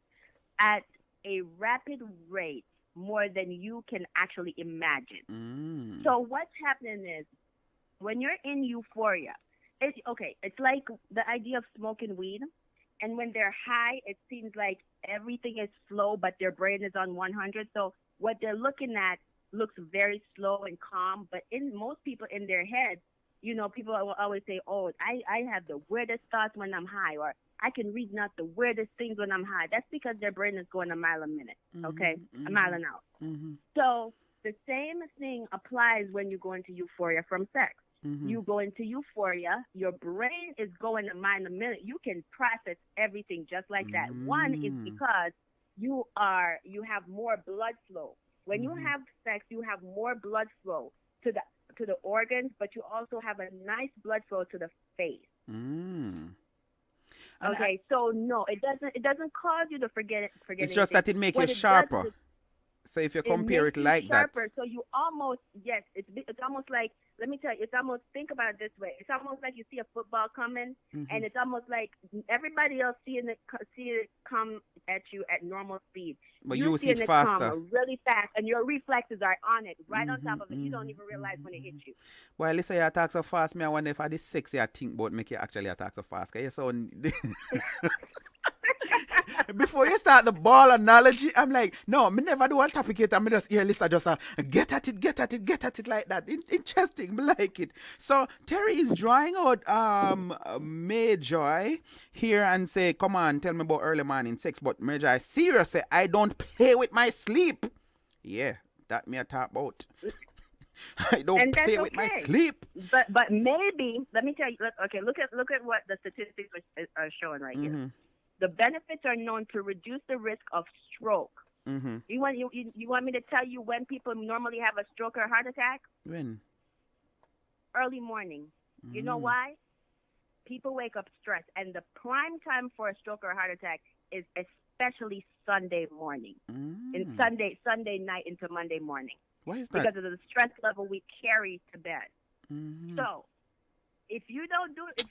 Speaker 8: at a rapid rate more than you can actually imagine. So what's happening is when you're in euphoria, it's like the idea of smoking weed. And when they're high, it seems like everything is slow, but their brain is on 100. So what they're looking at looks very slow and calm. But in most people in their heads, people will always say, oh, I have the weirdest thoughts when I'm high, or I can read not the weirdest things when I'm high. That's because their brain is going a mile a minute, a mile an hour. So the same thing applies when you go into euphoria from sex. You go into euphoria, your brain is going a mile a minute. You can process everything just like that. One is because you have more blood flow. When you have sex, you have more blood flow to the organs, but you also have a nice blood flow to the face. Okay, so no, it doesn't cause you to forget
Speaker 6: it's just that it makes you sharper. So if you compare it like
Speaker 8: sharper,
Speaker 6: that.
Speaker 8: So you almost, yes, it's almost like, let me tell you, it's almost, think about it this way. It's almost like you see a football coming, and it's almost like everybody else see it come at you at normal speed.
Speaker 6: But you see it faster.
Speaker 8: Come really fast, and your reflexes are on it, right on top of it. You don't even realize when it hits you.
Speaker 6: Well, listen, you attack so fast, I wonder if I this sexy I think about make you actually attack so fast. Okay? So Before you start the ball analogy, I'm like, no, me never do a topic yet. I'm just hear Lisa just get at it like that. Interesting, me like it. So Terry is drawing out May Joy here and say, come on, tell me about early morning sex. But May Joy seriously, I don't play with my sleep. Yeah, that me a talk about. I don't play with my sleep.
Speaker 8: But maybe let me tell you. Look at what the statistics are showing right here. The benefits are known to reduce the risk of stroke. You want me to tell you when people normally have a stroke or a heart attack?
Speaker 6: When?
Speaker 8: Early morning. You know why? People wake up stressed, and the prime time for a stroke or a heart attack is especially Sunday morning, and Sunday night into Monday morning.
Speaker 6: Why is that?
Speaker 8: Because of the stress level we carry to bed. So, if you don't do it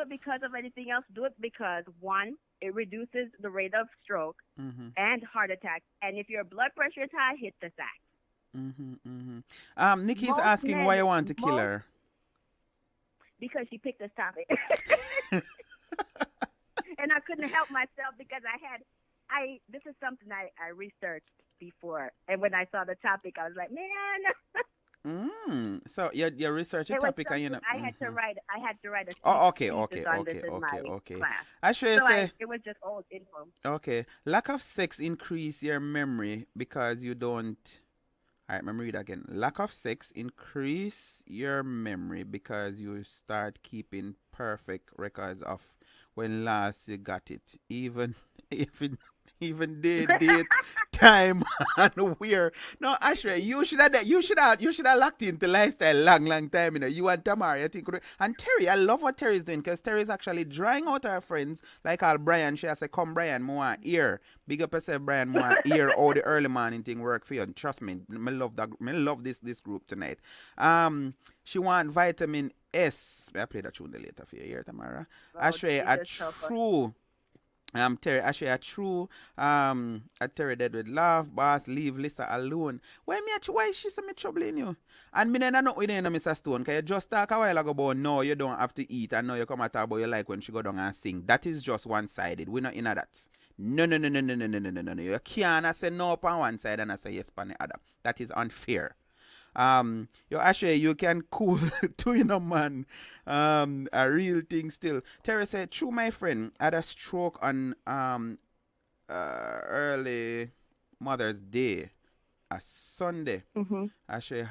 Speaker 8: because of anything else, do it because one, it reduces the rate of stroke and heart attack, and if your blood pressure is high, hit the sack.
Speaker 6: Nikki's asking why you want to kill her.
Speaker 8: Because she picked this topic, and I couldn't help myself because this is something I researched before, and when I saw the topic, I was like, man.
Speaker 6: So you're researching topic, and you know.
Speaker 8: I had to write a.
Speaker 6: Oh, okay.
Speaker 8: Class.
Speaker 6: I should say.
Speaker 8: It was just old info.
Speaker 6: Okay, lack of sex increase your memory because you don't. All right, let me read again. Lack of sex increase your memory because you start keeping perfect records of when last you got it, even day, date, time, and where. No, actually, you should have locked into lifestyle long time. You know, you and Tamara, I think, and Terry. I love what Terry's doing because Terry's actually drawing out her friends like all Brian. She has said, "Come, Brian, more ear. Big up yourself, Brian, more ear. All the early morning thing work for you. And trust me, me love that. Me love this group tonight. She want vitamin S. I play that tune later for you, here, Tamara. Actually, a true. Terry, actually, a true, a Terry dead with love, boss, leave Lisa alone. Why is she so much trouble in you? And me then not with you, Mr. Stone, because you just talk a while ago about no, you don't have to eat, and now you come at her about you like when she go down and sing. That is just one-sided. We're not in that. No. You can't say no upon one side and I say yes upon the other. That is unfair. You can cool too, you know, man. A real thing still. Terry said, true, my friend, had a stroke on early Mother's Day, a Sunday. Actually,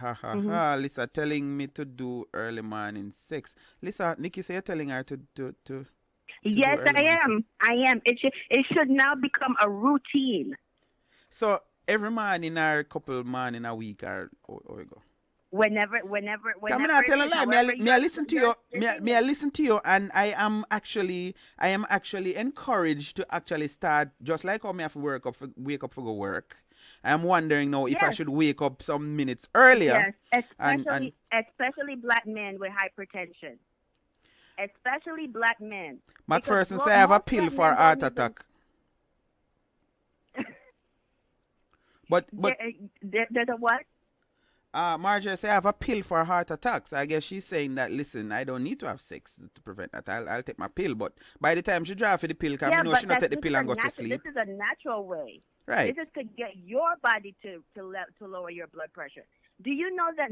Speaker 6: Lisa telling me to do early morning sex. Lisa, Nikki say you're telling her to
Speaker 8: yes, I am. It should now become a routine.
Speaker 6: So every morning or couple morning a week or we go.
Speaker 8: Whenever.
Speaker 6: Come on, tell a lie. May I listen to you? May I listen to you? And I am actually encouraged to actually start just like how me have to wake up for go work. I'm wondering now if I should wake up some minutes earlier.
Speaker 8: Yes, especially black men with hypertension. Especially black men.
Speaker 6: McPherson say I have a pill for heart attack. But
Speaker 8: there's a what?
Speaker 6: Marjorie say I have a pill for heart attacks. I guess she's saying that, listen, I don't need to have sex to prevent that. I'll take my pill. But by the time she drive for the pill, because I know she not take the pill and go to sleep.
Speaker 8: This is a natural way.
Speaker 6: Right.
Speaker 8: This is to get your body to lower your blood pressure. Do you know that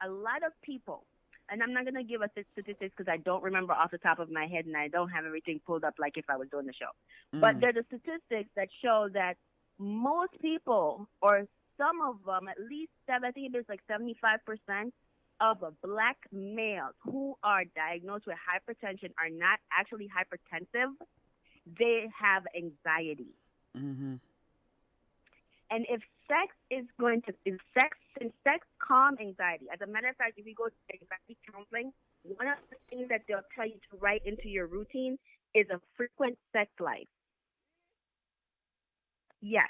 Speaker 8: a lot of people, and I'm not going to give a statistics because I don't remember off the top of my head and I don't have everything pulled up like if I was doing the show. But there's a statistics that show that most people, or some of them, at least I think it's like 75% of black males who are diagnosed with hypertension are not actually hypertensive. They have anxiety. And if sex calm anxiety. As a matter of fact, if you go to anxiety counseling, one of the things that they'll tell you to write into your routine is a frequent sex life. Yes.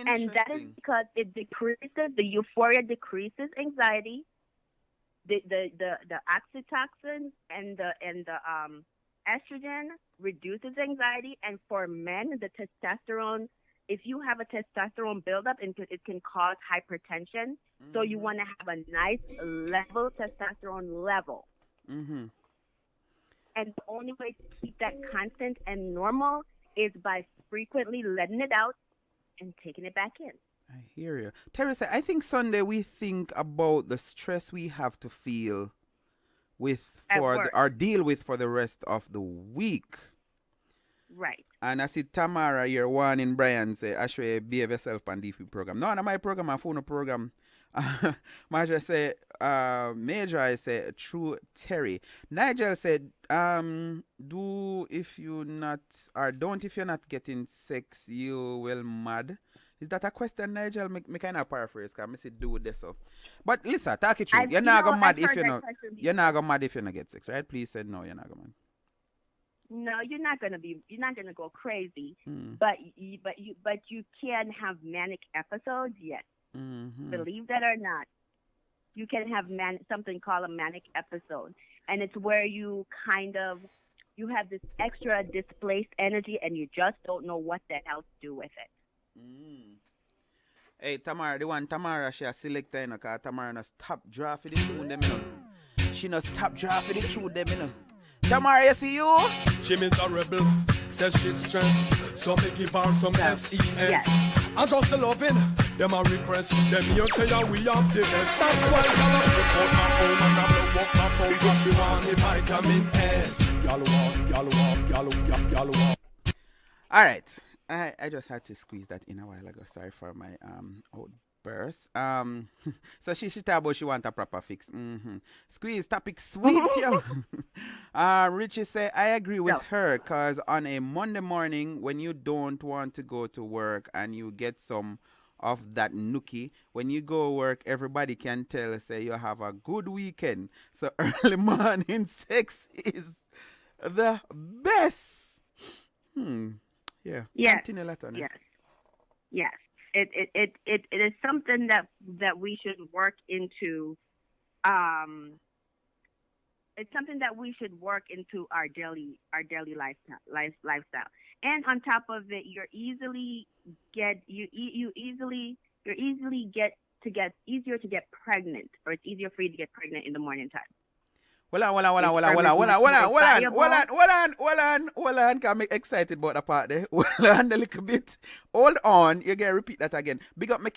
Speaker 8: And that is because it decreases, the euphoria decreases anxiety, the oxytocin and the estrogen reduces anxiety, and for men, the testosterone, if you have a testosterone buildup, it can cause hypertension. So you want to have a nice level testosterone level. And the only way to keep that constant and normal is by frequently letting it out and taking it back in.
Speaker 6: I hear you. Teresa, I think Sunday we think about the stress we have to feel with
Speaker 8: At
Speaker 6: for
Speaker 8: work.
Speaker 6: or deal with for the rest of the week.
Speaker 8: Right.
Speaker 6: And I see Tamara here, one in Brian say, I should behave yourself on DP program. No, my program, my phone program. Marjorie say, Major, I say, true Terry. Nigel said, do if you not, or don't if you're not getting sex, you will mad. Is that a question, Nigel? Me kind of paraphrase, because I say do this so. But listen, talk it true. You're not going mad if you not. You're not going mad if you not get sex, right? Please say no, you're not going mad.
Speaker 8: No, you're not gonna go crazy, but you can have manic episodes. Yes, believe that or not, you can have something called a manic episode, and it's where you have this extra displaced energy, and you just don't know what the hell to do with it.
Speaker 6: Hey, Tamara, the one Tamara she a selector, you know, because Tamara no stop draft for the tune them, you know. She no stop draft for the tune them, you know. Tamara, you see you?
Speaker 5: She miserable, says she's stressed, so me give her some SES.
Speaker 8: Yes.
Speaker 5: I just loving, them a request, them here say that we have the best. That's why I look out my home and I blow up my phone, because she want the vitamin S. Gyal was.
Speaker 6: All right. I just had to squeeze that in a while ago. Sorry for my outburst. So she talk about she want a proper fix. Squeeze topic sweet, yo. Richie say I agree with her, cause on a Monday morning when you don't want to go to work and you get some of that nookie, when you go work, everybody can tell say you have a good weekend. So early morning sex is the best. Yeah.
Speaker 8: Yes.
Speaker 6: Continue later, no?
Speaker 8: Yes. It is something that we should work into. It's something that we should work into our daily lifestyle. And on top of it, you're easily easier to get pregnant, or it's easier for you to get pregnant in the morning time.
Speaker 6: Hold on, cause I'm excited about the part there. Hold on a little bit. Hold on, you gotta repeat that again. Big up my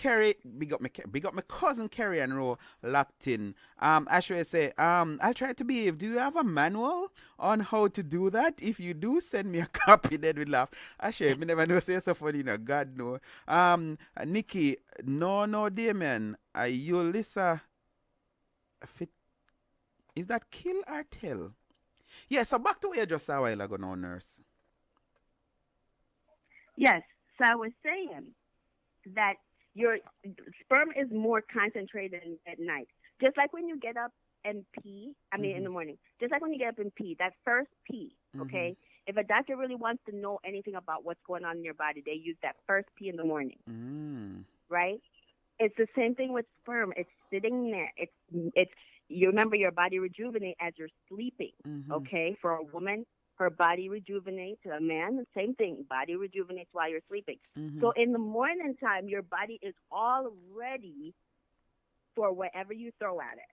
Speaker 6: cousin Kerry and Ro locked in. Ashray say, I'll try to behave. Do you have a manual on how to do that? If you do, send me a copy, then we laugh. Ashray, me never know say so funny, no. God no. Nikki, no, Damien. You Lisa fit. Is that kill or tell? Yeah, so back to where you just saw a while ago now, nurse.
Speaker 8: Yes. So I was saying that your sperm is more concentrated at night. Just like when you get up and pee, in the morning. Just like when you get up and pee, that first pee, okay? If a doctor really wants to know anything about what's going on in your body, they use that first pee in the morning. Right? It's the same thing with sperm. It's sitting there. It's you remember your body rejuvenates as you're sleeping, okay? For a woman, her body rejuvenates. A man, the same thing. Body rejuvenates while you're sleeping. So in the morning time, your body is all ready for whatever you throw at it.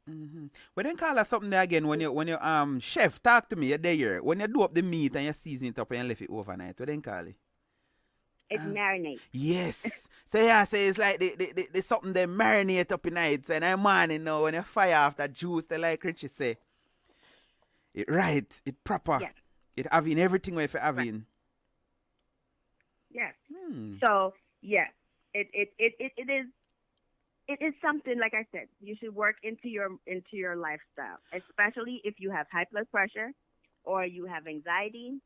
Speaker 6: But then call us something there again when you chef, talk to me, you're there. When you do up the meat and you season it up and you left it overnight, what then call it?
Speaker 8: It marinates.
Speaker 6: Yes. So yeah, so it's like the something they marinate up in night. And I'm morning now when you fire off that juice, they like Richie say. It right, it proper.
Speaker 8: Yes.
Speaker 6: It having everything where you having.
Speaker 8: Yes. So yes, it is something, like I said, you should work into your lifestyle, especially if you have high blood pressure or you have anxiety.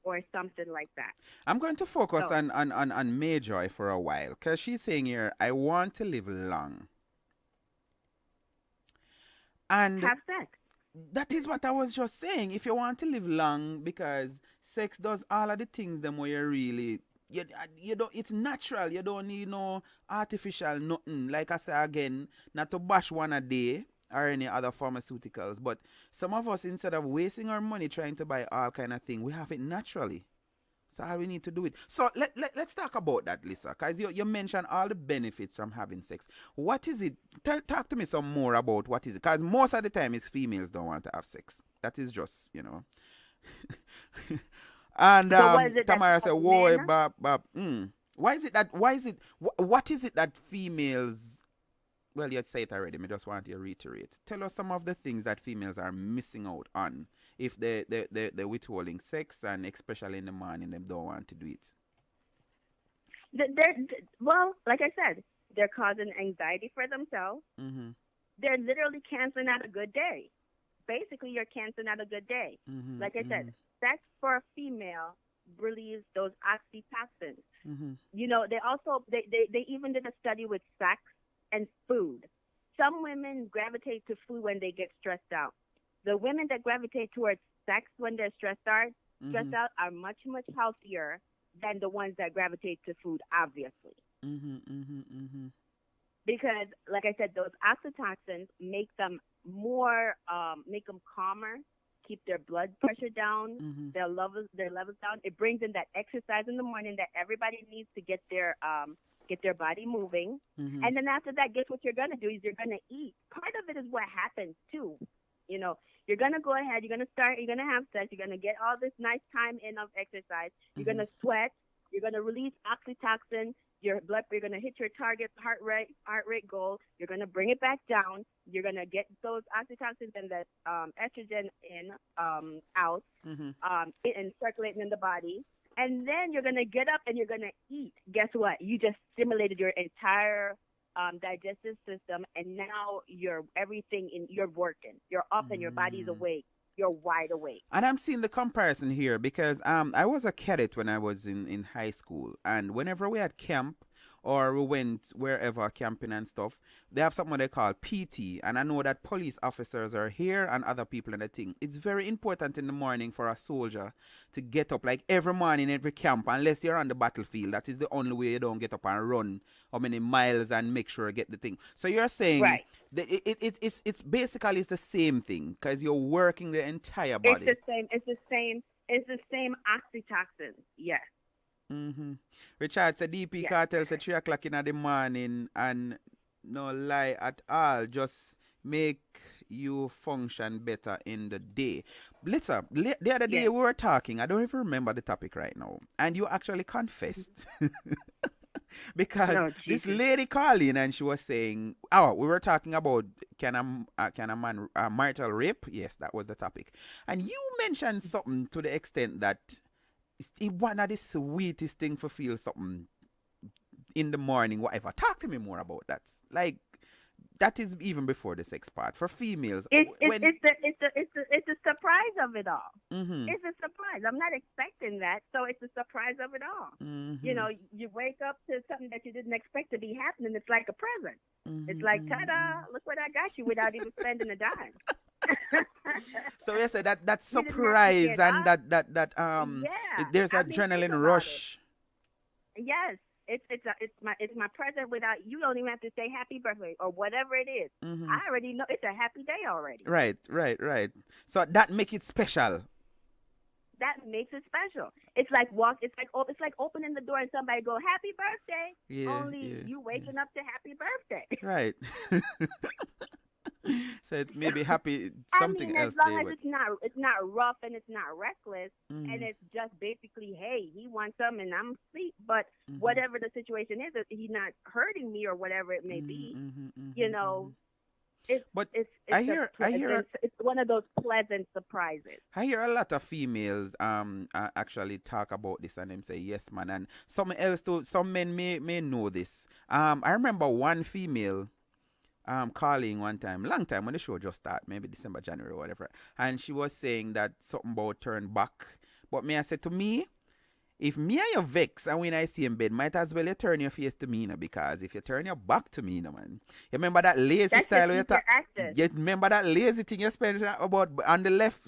Speaker 8: Or something like that.
Speaker 6: I'm going to focus on Mayjoy for a while, because she's saying here, I want to live long. And
Speaker 8: have sex.
Speaker 6: That is what I was just saying. If you want to live long, because sex does all of the things them where you really you don't, it's natural. You don't need no artificial nothing. Like I say again, not to bash one a day or any other pharmaceuticals, but some of us, instead of wasting our money trying to buy all kind of thing, we have it naturally. So how we need to do it. So let's talk about that, Lisa, because you mentioned all the benefits from having sex. What is it? Talk to me some more about what is it, because most of the time it's females don't want to have sex. That is just, And
Speaker 8: So what is it that
Speaker 6: Tamara said,
Speaker 8: causes
Speaker 6: "Whoa,
Speaker 8: men?
Speaker 6: why is it that? Why is it? What is it that females? Well, you say it already. I just want you to reiterate. Tell us some of the things that females are missing out on if they're withholding sex, and especially in the morning, they don't want to do it.
Speaker 8: Well, like I said, they're causing anxiety for themselves.
Speaker 6: Mm-hmm.
Speaker 8: They're literally canceling out a good day. Basically, you're canceling out a good day.
Speaker 6: Mm-hmm.
Speaker 8: Like I said, sex for a female relieves those oxytocins.
Speaker 6: Mm-hmm.
Speaker 8: You know, they also they even did a study with sex and food. Some women gravitate to food when they get stressed out. The women that gravitate towards sex when they're stressed out are much healthier than the ones that gravitate to food, obviously. Because, like I said, those oxytocins make them more, make them calmer, keep their blood pressure down, their levels down. It brings in that exercise in the morning that everybody needs to get their body moving. And then after that, guess what you're gonna do is you're gonna eat. Part of it is what happens too. You know, you're gonna go ahead, you're gonna have sex, you're gonna get all this nice time in of exercise, you're gonna sweat, you're gonna release oxytocin, you're gonna hit your target heart rate goal, you're gonna bring it back down, you're gonna get those oxytocins and that estrogen out and circulating in the body. And then you're going to get up and you're going to eat. Guess what? You just stimulated your entire digestive system, and now you're working. You're up and your body's awake. You're wide awake.
Speaker 6: And I'm seeing the comparison here because I was a cadet when I was in high school. And whenever we had camp or we went wherever camping and stuff, they have something they call PT. And I know that police officers are here and other people in the thing. It's very important in the morning for a soldier to get up, like every morning, every camp, unless you're on the battlefield. That is the only way you don't get up and run how many miles and make sure you get the thing. So you're saying it's basically the same thing because you're working the entire body.
Speaker 8: It's the same oxytocin. Yes.
Speaker 6: Richard said DP Cartel said 3 o'clock in the morning and no lie at all, just make you function better in the day. Lisa, the other day we were talking, I don't even remember the topic right now, and you actually confessed because this lady called in and she was saying, we were talking about can a man marital rape? Yes, that was the topic. And you mentioned something to the extent that it's one of the sweetest thing for feel something in the morning, whatever. Talk to me more about that. Like, that is even before the sex part. For females,
Speaker 8: it's the surprise of it all. It's a surprise. I'm not expecting that, so it's a surprise of it all. You know, you wake up to something that you didn't expect to be happening. It's like a present. It's like, ta-da! Look what I got you without even spending a dime.
Speaker 6: So yes, that surprise and there's adrenaline rush.
Speaker 8: Yes, it's my present without you don't even have to say happy birthday or whatever it is. I already know it's a happy day already.
Speaker 6: Right. So that make it special.
Speaker 8: That makes it special. It's like it's like opening the door and somebody go happy birthday. Only you waking up to happy birthday.
Speaker 6: Right. So it's maybe happy something else.
Speaker 8: As long as it's not rough and it's not reckless, and it's just basically, hey, he wants some and I'm asleep. But whatever the situation is, he's not hurting me or whatever it may be. You know, it's one of those pleasant surprises.
Speaker 6: I hear a lot of females actually talk about this and them say yes, man, and some else too. Some men may know this. I remember one female calling one time, long time when the show just started, maybe December, January, or whatever, and she was saying that something about turn back. But me, I said to me, if me and you vex and when I see in bed, might as well you turn your face to me, you know, because if you turn your back to me, you know, man. You remember that lazy
Speaker 8: that's
Speaker 6: style where
Speaker 8: you
Speaker 6: remember that lazy thing you spent about on the left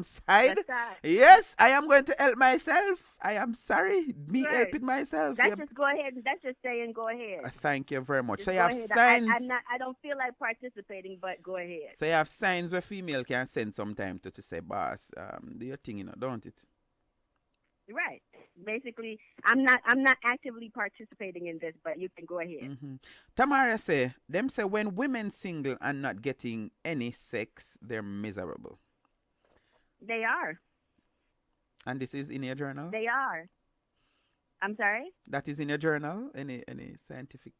Speaker 6: side? Yes, I am going to help myself. I am sorry. Me helping myself.
Speaker 8: That's just go ahead. That's just saying go ahead.
Speaker 6: Thank you very much.
Speaker 8: Just
Speaker 6: so you have
Speaker 8: ahead.
Speaker 6: signs.
Speaker 8: I don't feel like participating, but go ahead.
Speaker 6: So you have signs where female can send sometime to say, boss, do your thing, you know, don't it?
Speaker 8: Right. Basically, I'm not actively participating in this, but you can go ahead.
Speaker 6: Tamara say when women single and not getting any sex, they're miserable.
Speaker 8: They are.
Speaker 6: And this is in your journal?
Speaker 8: They are. I'm sorry?
Speaker 6: That is in your journal? Any scientific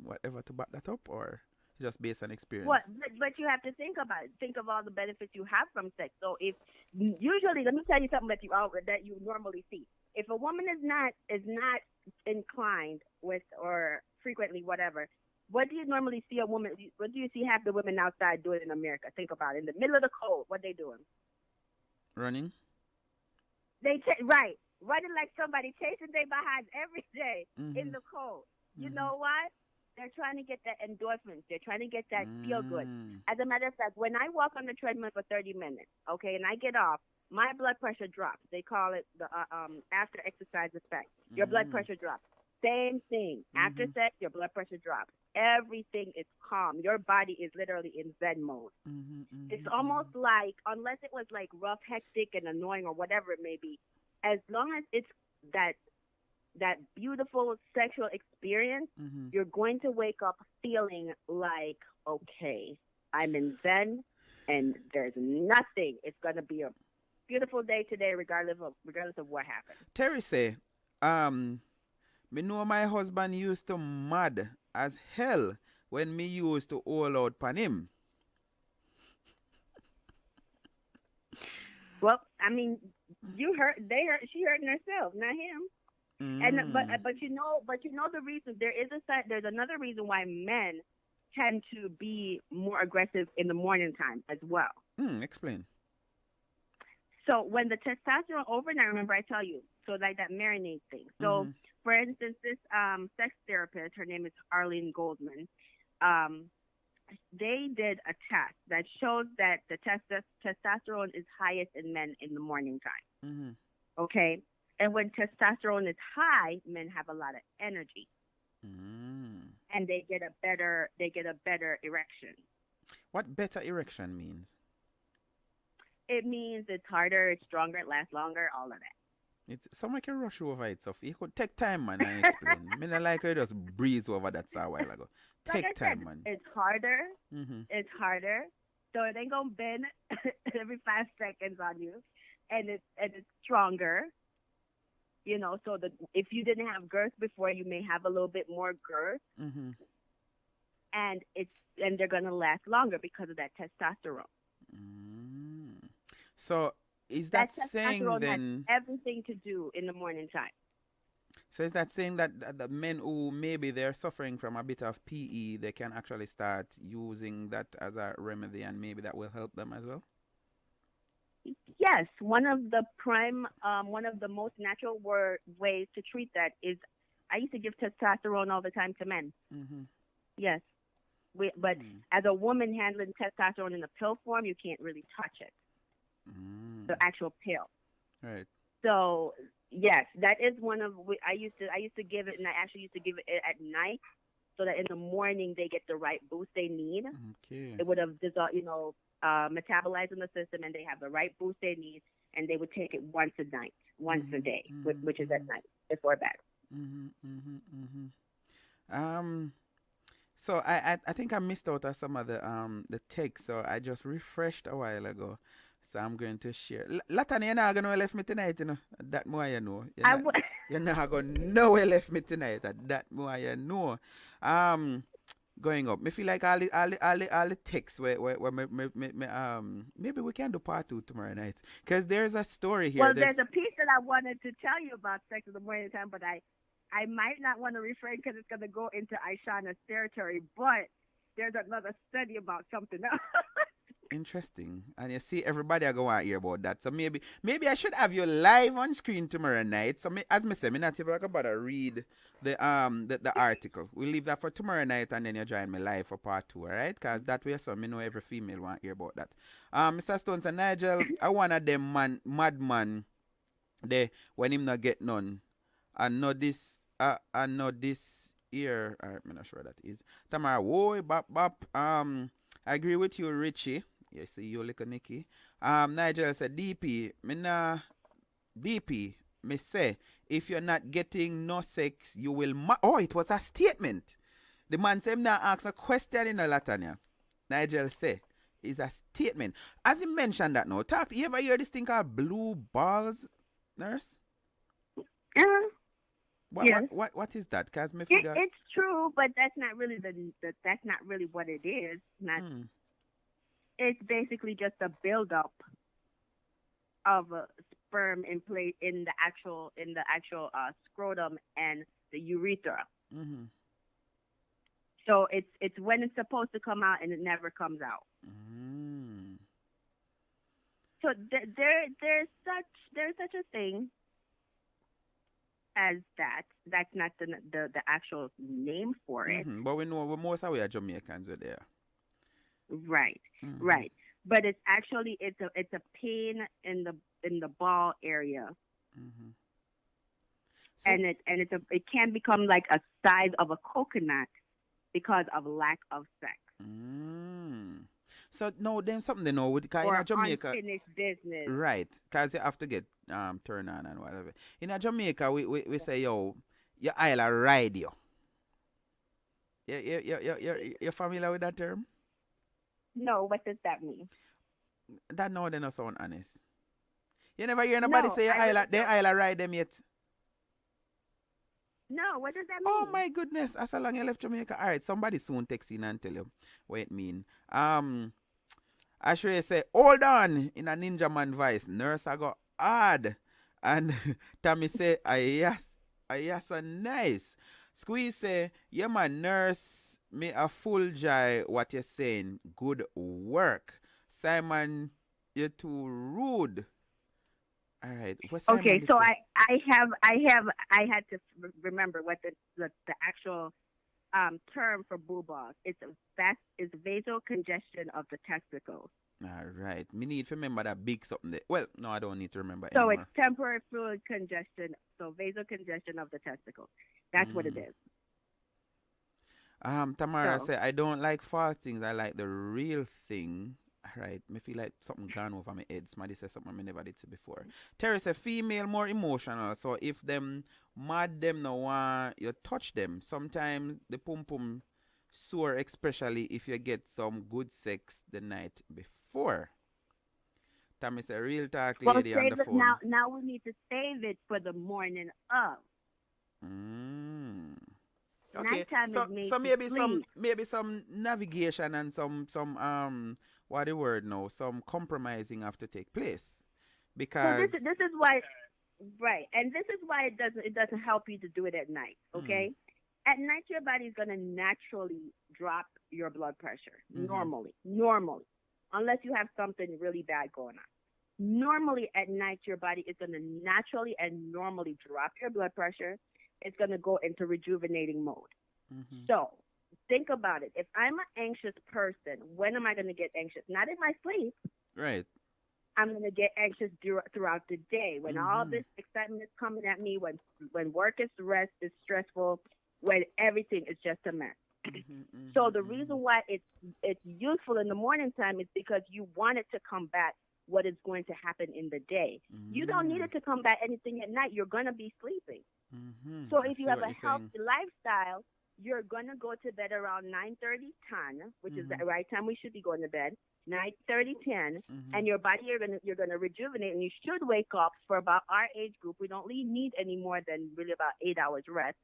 Speaker 6: whatever to back that up, or just based on experience?
Speaker 8: What? But you have to think about it. Think of all the benefits you have from sex. So if usually, let me tell you something that you normally see. If a woman is not inclined with or frequently whatever, what do you normally see a woman? What do you see half the women outside doing in America? Think about it. In the middle of the cold, what they doing?
Speaker 6: Running.
Speaker 8: Right, running like somebody chasing their behinds every day in the cold. You know what? They're trying to get that endorphins. They're trying to get that feel good. As a matter of fact, when I walk on the treadmill for 30 minutes, okay, and I get off, my blood pressure drops. They call it the after exercise effect. Your blood pressure drops. Same thing. After sex, your blood pressure drops. Everything is calm. Your body is literally in Zen mode. It's almost like, unless it was like rough, hectic, and annoying or whatever it may be, as long as it's that beautiful sexual experience, you're going to wake up feeling like, okay, I'm in Zen, and there's nothing. It's going to be a beautiful day today, regardless of what happens.
Speaker 6: Terry say, me know my husband used to mad as hell when me used to all out pan him.
Speaker 8: Well, I mean, she hurting herself, not him. And but you know the reason. There's another reason why men tend to be more aggressive in the morning time as well.
Speaker 6: Explain.
Speaker 8: So when the testosterone overnight, remember I tell you, so like that marinade thing. So for instance, this sex therapist, her name is Arlene Goldman, they did a test that shows that the testosterone is highest in men in the morning time. Okay? And when testosterone is high, men have a lot of energy. And they get a better erection.
Speaker 6: What better erection means?
Speaker 8: It means it's harder, it's stronger, it lasts longer, all of that.
Speaker 6: It's some like a rush over it, so you could take time, man, and explain. I mean, I like you just breeze over that a while ago. Take time, man.
Speaker 8: It's harder. It's harder. So it ain't gonna bend every 5 seconds on you, and it's stronger. You know, so if you didn't have girth before, you may have a little bit more girth, and they're gonna last longer because of that testosterone.
Speaker 6: So is that saying then
Speaker 8: has everything to do in the morning time?
Speaker 6: So is that saying that the men who maybe they're suffering from a bit of PE, they can actually start using that as a remedy, and maybe that will help them as well?
Speaker 8: Yes, one of the most natural ways to treat that is, I used to give testosterone all the time to men. Yes, but as a woman handling testosterone in the pill form, you can't really touch it. The actual pill.
Speaker 6: Right.
Speaker 8: So yes, that is one of. I used to give it, and I actually used to give it at night, so that in the morning they get the right boost they need.
Speaker 6: Okay.
Speaker 8: It would have metabolized in the system, and they have the right boost they need, and they would take it once a day, which is at night before bed.
Speaker 6: So I think I missed out on some of the text, so I just refreshed a while ago. So I'm going to share. Latanya, you're not going to left me tonight, you know. That more you know. You're not going to nowhere left me tonight. That more you know. Going up. Me feel like all the texts where maybe we can do part 2 tomorrow night. Because there's a story here.
Speaker 8: Well, there's a piece that I wanted to tell you about sex in the morning time, but I might not want to refrain because it's going to go into Aishana's territory. But there's another study about something else.
Speaker 6: Interesting. And you see, everybody are going to hear about that. So maybe I should have you live on screen tomorrow night. So as I said, I'm not even about to read the article. We'll leave that for tomorrow night, and then you join me live for part 2, all right? Because that way, so me know every female want to hear about that. Mr. Stones and Nigel, I one of them madman there when him not get none. I know this here. I'm not sure that is. Tamara, whoa, bop. I agree with you, Richie. You see, you look at Nikki. Nigel said, DP, me say, if you're not getting no sex, you will. It was a statement. The man said, now ask a question in a Latanya. Nigel say, is a statement. As you mentioned that now, you ever hear this thing called blue balls, nurse?
Speaker 8: Yes.
Speaker 6: What is that? Cause me
Speaker 8: It,
Speaker 6: figure.
Speaker 8: it's true, but that's not really that's not really what it is. Not. It's basically just a buildup of a sperm in place in the actual scrotum and the urethra.
Speaker 6: Mm-hmm.
Speaker 8: So it's when it's supposed to come out and it never comes out.
Speaker 6: Mm.
Speaker 8: So there's such a thing as that. That's not the actual name for it.
Speaker 6: Mm-hmm. But we know most of we are Jamaicans were there.
Speaker 8: Right,
Speaker 6: Mhm.
Speaker 8: right. But it's actually it's a pain in the ball area,
Speaker 6: Mm-hmm.
Speaker 8: and it can become like a size of a coconut because of lack of sex
Speaker 6: So no, then something they know with
Speaker 8: or
Speaker 6: in Jamaica,
Speaker 8: unfinished business.
Speaker 6: right? Because you have to get turned on and whatever. In Jamaica, we say yo, your Isle a ride you. You're familiar with that term?
Speaker 8: No, what does that mean?
Speaker 6: That no, they not sound honest. You never hear nobody say your Isle, they Isle a ride them yet.
Speaker 8: No, what does that mean?
Speaker 6: Oh my goodness! As long you left Jamaica, all right. Somebody soon text in and tell you what it mean. I should say, hold on in a ninja man voice. Nurse, I got hard, and Tommy say, yes, a nice. Squeeze say, yeah, my nurse, me a full joy. What you saying? Good work, Simon. You're too rude. All right.
Speaker 8: Okay, so I had to remember what the actual term for boo balls. It's vasocongestion of the testicles.
Speaker 6: All right. Me need to remember that big something there. Well, no, I don't need to remember
Speaker 8: So
Speaker 6: anymore.
Speaker 8: it's temporary fluid congestion. So vasocongestion of the testicles. That's what it is.
Speaker 6: Tamara said, I don't like false things. I like the real thing. Right, me feel like something gone over my head. Somebody said something I never did say before. Terry said, female more emotional. So if them mad them no want you touch them. Sometimes the pum pum sore, especially if you get some good sex the night before. Tammy said, real talk lady on the phone.
Speaker 8: Now we need to save it for the morning of.
Speaker 6: Okay, so maybe some navigation and some what the word now, some compromising have to take place, because
Speaker 8: this is why, right, and this is why it doesn't help you to do it at night. Okay, at night your body is gonna naturally drop your blood pressure normally, unless you have something really bad going on. Normally at night your body is gonna naturally and normally drop your blood pressure. It's gonna go into rejuvenating mode. So think about it. If I'm an anxious person, when am I going to get anxious? Not in my sleep.
Speaker 6: Right.
Speaker 8: I'm going to get anxious throughout the day when all this excitement is coming at me, when work is stressful, when everything is just a mess. So the reason why it's useful in the morning time is because you want it to combat what is going to happen in the day. You don't need it to combat anything at night. You're going to be sleeping. So if you have a healthy lifestyle, you're going to go to bed around 9:30, 10, which is the right time we should be going to bed, 9:30, 10, and your body, you're going to rejuvenate, and you should wake up for about our age group. We don't really need any more than really about 8 hours rest.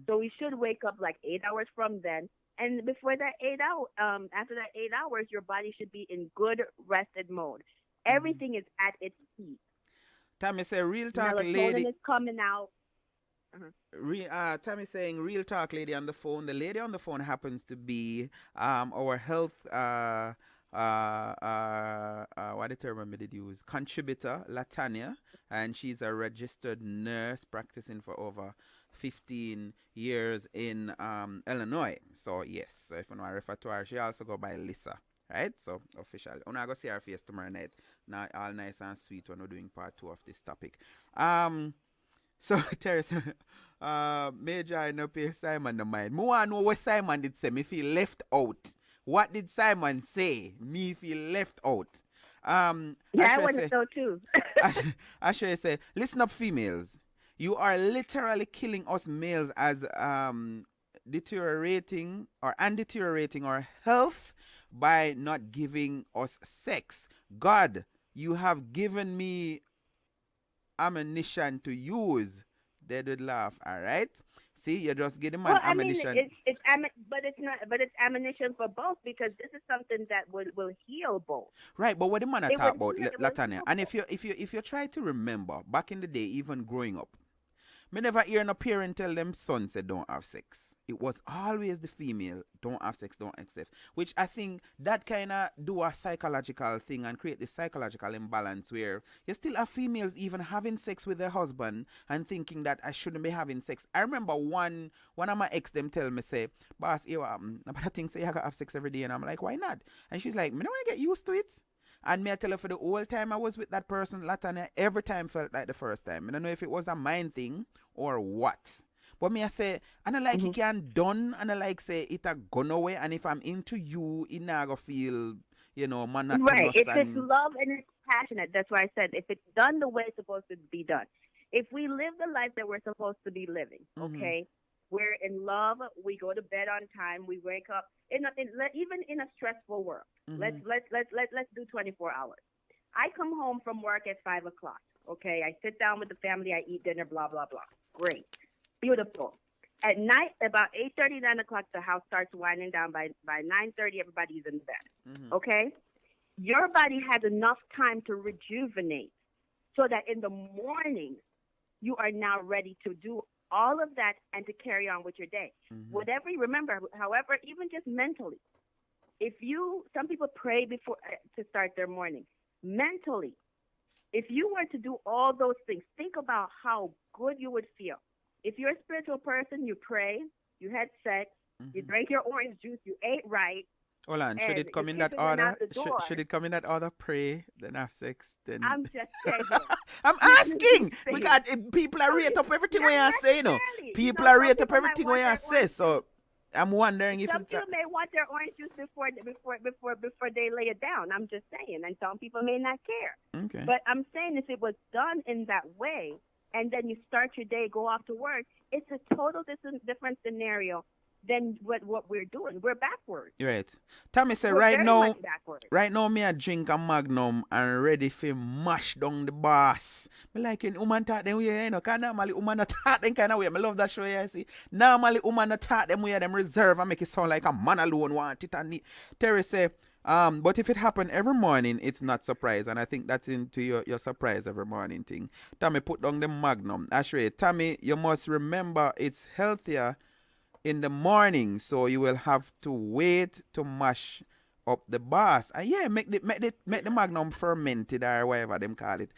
Speaker 8: So we should wake up like 8 hours from then. And before that 8 hours, after that 8 hours, your body should be in good rested mode. Everything is at its peak.
Speaker 6: Tammy say, real talk
Speaker 8: Melatonin
Speaker 6: lady
Speaker 8: is coming out.
Speaker 6: Tammy saying, real talk lady on the phone. The lady on the phone happens to be our health what the term I did use, contributor, Latanya, and she's a registered nurse practicing for over 15 years in Illinois. So yes, so if you want to refer to her, she also go by Lisa. Right? So officially. I'm going to see her face tomorrow night. Now all nice and sweet when we're doing part 2 of this topic. So Teresa, Major I no pay Simon no mind. Me want know what Simon did say. Me feel left out. What did Simon say? Me feel left out.
Speaker 8: I want to know too.
Speaker 6: I should say, listen up, females. You are literally killing us males as deteriorating our health by not giving us sex. God, you have given me ammunition to use. They did laugh, all right? See, you just give the man ammunition.
Speaker 8: But it's ammunition for both, because this is something that will heal both.
Speaker 6: Right, but what the man I
Speaker 8: It
Speaker 6: talk
Speaker 8: would
Speaker 6: about,
Speaker 8: heal- it would
Speaker 6: Latanya,
Speaker 8: heal
Speaker 6: and
Speaker 8: both.
Speaker 6: if you try to remember back in the day, even growing up, me never hear no parent tell them son say don't have sex. It was always the female, don't have sex, don't accept. Which I think that kind of do a psychological thing and create this psychological imbalance where you still have females even having sex with their husband and thinking that I shouldn't be having sex. I remember one of my ex them tell me say, boss, you but I think say you gotta have sex every day, and I'm like, why not? And she's like, me don't want to get used to it. And me I tell her for the whole time I was with that person, Latanya, every time felt like the first time. I don't know if it was a mind thing or what. But me I say, and I like it can done, and I like say it a gone away, and if I'm into you, it not gonna feel, monotonous.
Speaker 8: Right. If
Speaker 6: and
Speaker 8: it's love and it's passionate, that's why I said if it's done the way it's supposed to be done. If we live the life that we're supposed to be living, okay, we're in love, we go to bed on time, we wake up even in a stressful world. Let's do 24 hours. I come home from work at 5 o'clock. Okay, I sit down with the family, I eat dinner, blah blah blah. Great, beautiful. At night, about 8:30, 9 o'clock, the house starts winding down. By 9:30, everybody's in bed. Okay, your body has enough time to rejuvenate, so that in the morning, you are now ready to do all of that and to carry on with your day. Whatever you remember, however, even just mentally, some people pray before to start their morning. Mentally, if you were to do all those things, think about how good you would feel. If you're a spiritual person, you pray, you had sex, you drank your orange juice, you ate right.
Speaker 6: Hold on, should it come in that order? Should it come in that order? Pray, then have sex, then.
Speaker 8: I'm just saying.
Speaker 6: I'm asking because people are rate up everything when you say, People are rate up everything when you say. So I'm wondering if
Speaker 8: some people may want their orange juice before they lay it down. I'm just saying, and some people may not care.
Speaker 6: Okay.
Speaker 8: But I'm saying if it was done in that way, and then you start your day, go off to work, it's a total different scenario than what we're doing. We're backwards.
Speaker 6: Right. Tommy say
Speaker 8: We're
Speaker 6: right
Speaker 8: very
Speaker 6: now,
Speaker 8: much backwards.
Speaker 6: me I drink a Magnum and ready for mash down the boss. Me like when woman talk them way, cause normally woman not talk them kind of way. I love that show, you see. Normally woman not talk them way, them reserve and make it sound like a man alone want it and need. Terry say, but if it happen every morning, it's not surprise. And I think that's into your surprise every morning thing. Tommy put down the Magnum. Actually, Tommy, you must remember it's healthier in the morning, so you will have to wait to mash up the boss. And yeah, make the Magnum fermented or whatever them call it.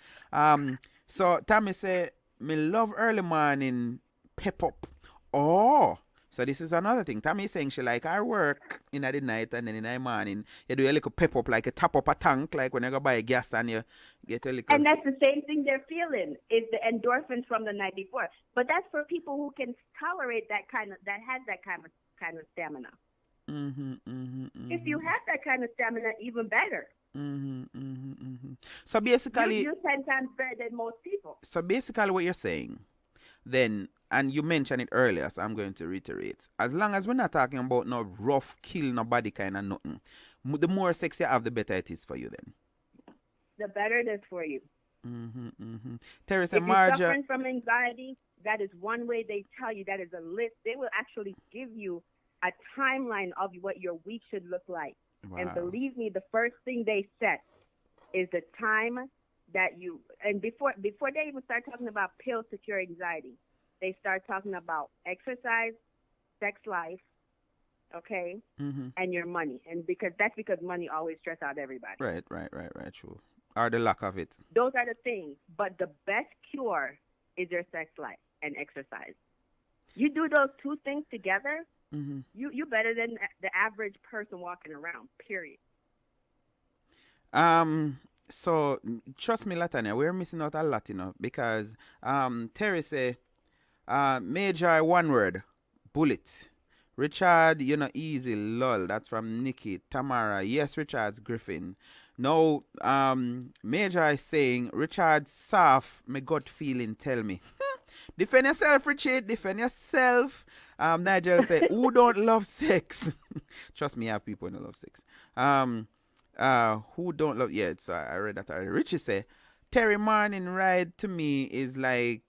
Speaker 6: So Tommy say, me love early morning pep up. Oh, so this is another thing. Tommy is saying she like her work in the night and then in the morning you do a little pep up, like a tap up a tank, like when you go buy gas and you get a little.
Speaker 8: And that's the same thing they're feeling, is the endorphins from the night before. But that's for people who can tolerate that has that kind of stamina. If you have that kind of stamina, even better.
Speaker 6: So basically,
Speaker 8: you're 10 times better than most people.
Speaker 6: So basically, what you're saying, then, and you mentioned it earlier, so I'm going to reiterate. As long as we're not talking about no rough, kill nobody kind of nothing, the more sex you have, the better it is for you then.
Speaker 8: The better it is for you.
Speaker 6: Teresa
Speaker 8: if you're
Speaker 6: Marja,
Speaker 8: suffering from anxiety, that is one way they tell you. That is a list. They will actually give you a timeline of what your week should look like.
Speaker 6: Wow.
Speaker 8: And believe me, the first thing they set is the time that you, and before they even start talking about pills to cure anxiety, they start talking about exercise, sex life, okay, and your money. And because money always stress out everybody.
Speaker 6: Right, true. Or the lack of it.
Speaker 8: Those are the things. But the best cure is your sex life and exercise. You do those two things together, you're better than the average person walking around, period.
Speaker 6: So trust me, Latanya, we're missing out a lot, because Terry say, Major, one word, bullet. Richard, easy, lol. That's from Nikki. Tamara, yes, Richard's Griffin. Now, Major is saying, Richard soft, my gut feeling tell me. Defend yourself, Richard, defend yourself. Nigel say, who don't love sex? Trust me, I have people who don't love sex. Who don't love? Yeah, so I read that already. Richie say, Terry Morning ride to me is like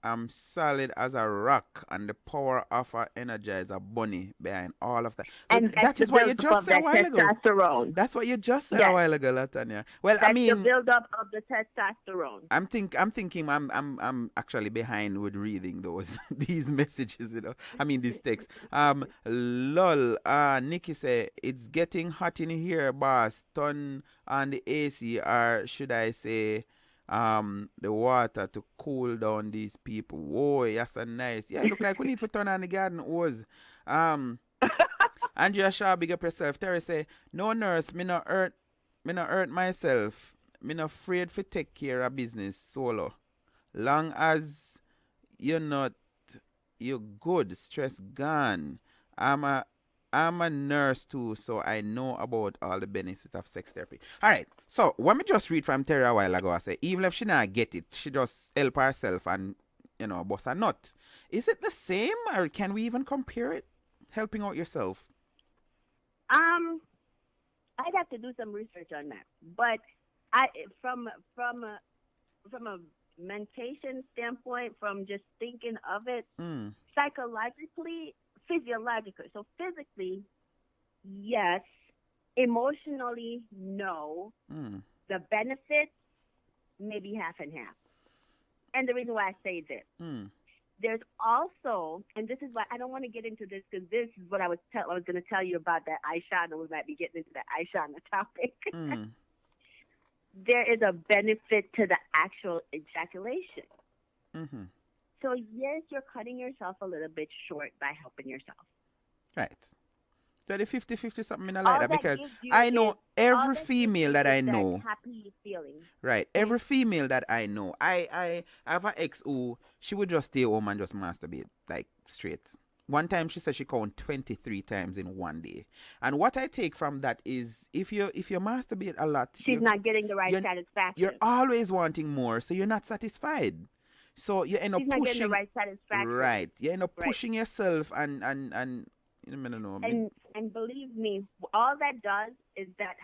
Speaker 6: I'm solid as a rock, and the power of a energizer bunny behind all of that.
Speaker 8: And
Speaker 6: But that is what you just said a while ago.
Speaker 8: Testosterone.
Speaker 6: That's what you just said a
Speaker 8: Yes.
Speaker 6: while ago, Latanya. Well,
Speaker 8: That's
Speaker 6: I
Speaker 8: the
Speaker 6: mean,
Speaker 8: buildup of the testosterone.
Speaker 6: I'm thinking I'm actually behind with reading those these messages, you know. I mean these texts. Lol. Nikki say it's getting hot in here, boss. Turn on the AC, or should I say the water to cool down these people. Whoa, that's a nice. Yeah, look like we need to turn on the garden hose. Andrea Shaw, big up yourself. Terry say, no nurse, me no hurt myself. Me no afraid for take care of business solo. Long as you're good, stress gone. I'm a nurse too, so I know about all the benefits of sex therapy. All right, so let me just read from Terry a while ago. I say, even if she not get it, she just help herself and, bust a nut. Is it the same, or can we even compare it? Helping out yourself.
Speaker 8: I'd have to do some research on that, but from a mentation standpoint, from just thinking of it, psychologically, physiologically. So physically, yes. Emotionally, no. The benefits, maybe half and half. And the reason why I say this, there's also, and this is why I don't want to get into this, because this is what I was going to tell you about that Aishana. We might be getting into that Aishana topic. There is a benefit to the actual ejaculation. So yes, you're cutting yourself a little bit short by helping yourself.
Speaker 6: Right. So the 50-50 something I like that, because I know every female that I know.
Speaker 8: Happy feeling.
Speaker 6: Right. Every female that I know. I have an ex who she would just stay home and just masturbate like straight. One time she said she count 23 times in one day. And what I take from that is if you masturbate a lot,
Speaker 8: she's not getting the right satisfaction.
Speaker 6: You're always wanting more, so you're not satisfied. So you end up
Speaker 8: she's
Speaker 6: pushing.
Speaker 8: Not getting the right satisfaction.
Speaker 6: Right. You end up pushing yourself and I don't know.
Speaker 8: And believe me, all that does is that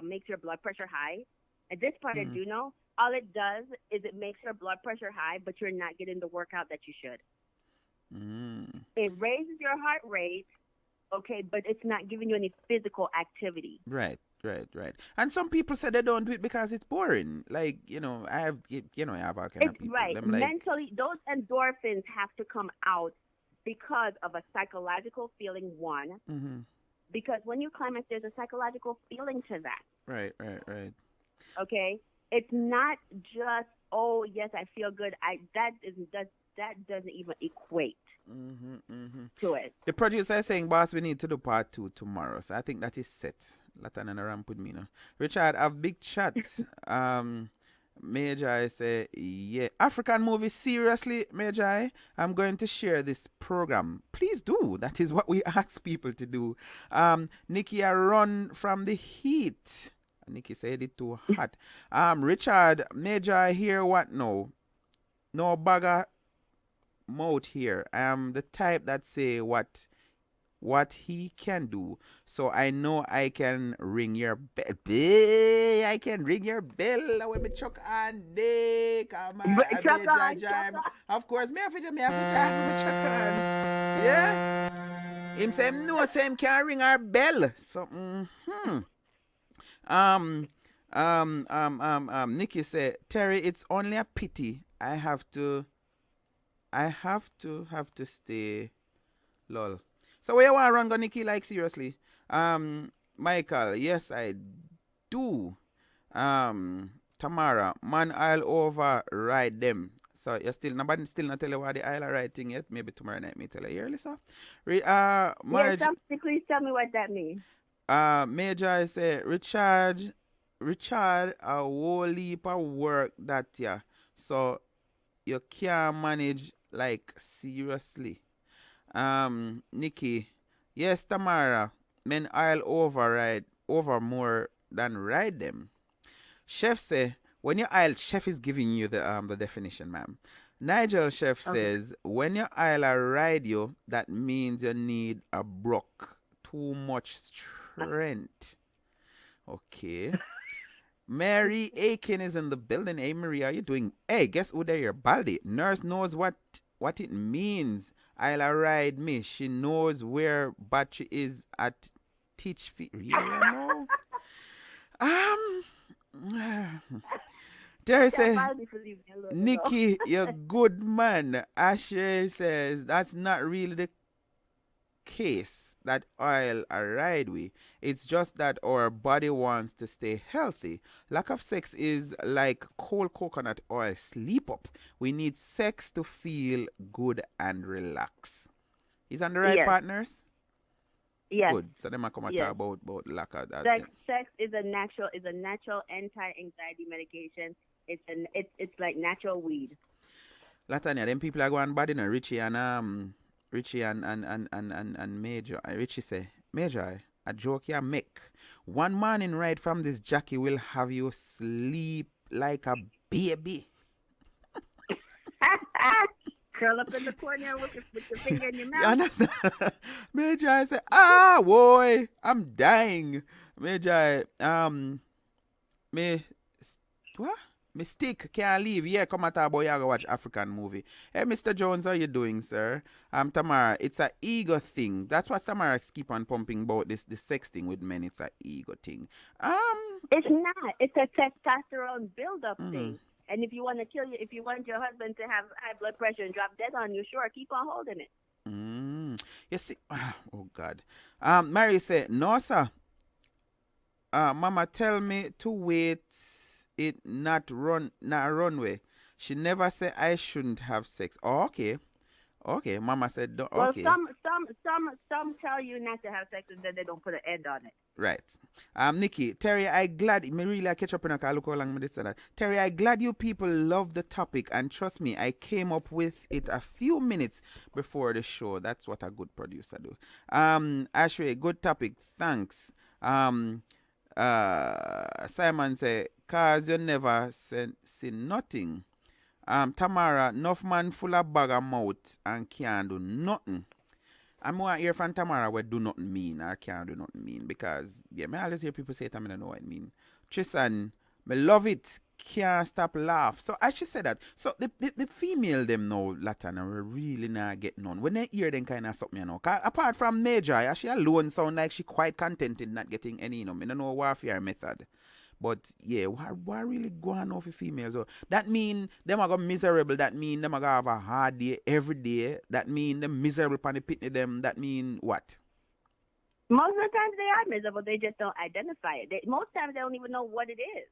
Speaker 8: makes your blood pressure high. At this part, I do know. All it does is it makes your blood pressure high, but you're not getting the workout that you should. It raises your heart rate, okay, but it's not giving you any physical activity.
Speaker 6: Right. And some people say they don't do it because it's boring. Like, I have all kind of people.
Speaker 8: Right.
Speaker 6: Them like,
Speaker 8: mentally, those endorphins have to come out because of a psychological feeling, one. Because when you climax, there's a psychological feeling to that.
Speaker 6: Right.
Speaker 8: Okay? It's not just, oh, yes, I feel good. That doesn't even equate to it.
Speaker 6: The producer is saying, boss, we need to do part 2 tomorrow. So I think that is set. Latan and Aram put me now. Richard, have big chat. Majai say, yeah. African movie, seriously, Majai, I'm going to share this program. Please do. That is what we ask people to do. Nikki, I run from the heat. Nikki said it too hot. Richard, Majai, hear what now? No bagger mouth here. I am the type that say what he can do, so I know I can ring your bell. I can ring your bell when me chuck on day. Come on, of course, me have to chuck on. Yeah. Him say no, say him can't ring our bell. So Nikki say, Terry, it's only a pity I have to stay. Lol. So where you want to run, Nikki? Like seriously, Michael. Yes, I do. Tamara, man, I'll override them. So you nobody not tell you what the I'll ride thing yet. Maybe tomorrow night me tell you here, Lisa.
Speaker 8: Please tell me what that means.
Speaker 6: Major say Richard, a whole heap of work that yeah. So you can't manage like seriously. Nikki, yes, Tamara, men I'll over more than ride them. Chef say, when your aisle, Chef is giving you the definition, ma'am. Nigel Chef says, when your aisle ride you, that means you need a brook. Too much Trent. Okay. Mary Aiken is in the building. Hey, Marie, are you doing? Hey, guess who there? Your Baldy. Nurse knows what it means. I'll ride me. She knows where battery is at teach feet. Really, I know. There say, Nikki, you're good man. Ashley says that's not really the case that oil a ride we. It's just that our body wants to stay healthy. Lack of sex is like cold coconut oil. Sleep up. We need sex to feel good and relax. Is on the right partners?
Speaker 8: Yes.
Speaker 6: Good. So them come and talk about lack of that.
Speaker 8: Sex is a natural anti-anxiety medication. It's like natural weed.
Speaker 6: Latanya, them people are going bad in Richie and Major. Richie say, Major, a joke you make. One morning ride from this Jackie will have you sleep like a baby.
Speaker 8: Curl up in the corner with your finger in your mouth.
Speaker 6: Major, I say, boy, I'm dying. Major, what? Mistake can't leave. Yeah, come and talk about you go watch African movie. Hey, Mr. Jones, how you doing, sir? Tamara, it's a ego thing. That's what Tamara keep on pumping about the sex thing with men. It's a ego thing.
Speaker 8: It's not. It's a testosterone buildup thing. And if you want your husband to have high blood pressure and drop dead on you, sure, keep on holding it.
Speaker 6: You see, oh God. Mary said, no, sir. Mama tell me to wait. It not runway. She never said I shouldn't have sex. Oh, okay. Mama said don't.
Speaker 8: Well,
Speaker 6: okay.
Speaker 8: some tell you not to have sex and then they don't put an end on it.
Speaker 6: Right. Nikki, Terry, I glad me really I catch up in a car. Look how long me this and that. Terry, I glad you people love the topic and trust me, I came up with it a few minutes before the show. That's what a good producer do. Ashley, good topic. Thanks. Simon say, cause you never seen nothing. Tamara, enough man full of bag of mouth and can't do nothing. I'm more hear from Tamara what do nothing mean or can't do nothing mean because I always hear people say it, I don't know what it mean. Tristan, me love it. Can't stop laugh. So I should say that. So the female them now, Latin, are really not getting on. When they hear them kind of something, you know. Apart from Major, she alone sound like she quite contented not getting any, you know. I don't know warfare method. But yeah, what really going on for females? So that mean them are going miserable. That mean them are going to have a hard day every day. That mean them miserable pan the pitney them. That mean what?
Speaker 8: Most of the times they are miserable. They just don't identify it. Most times they don't even know what it is.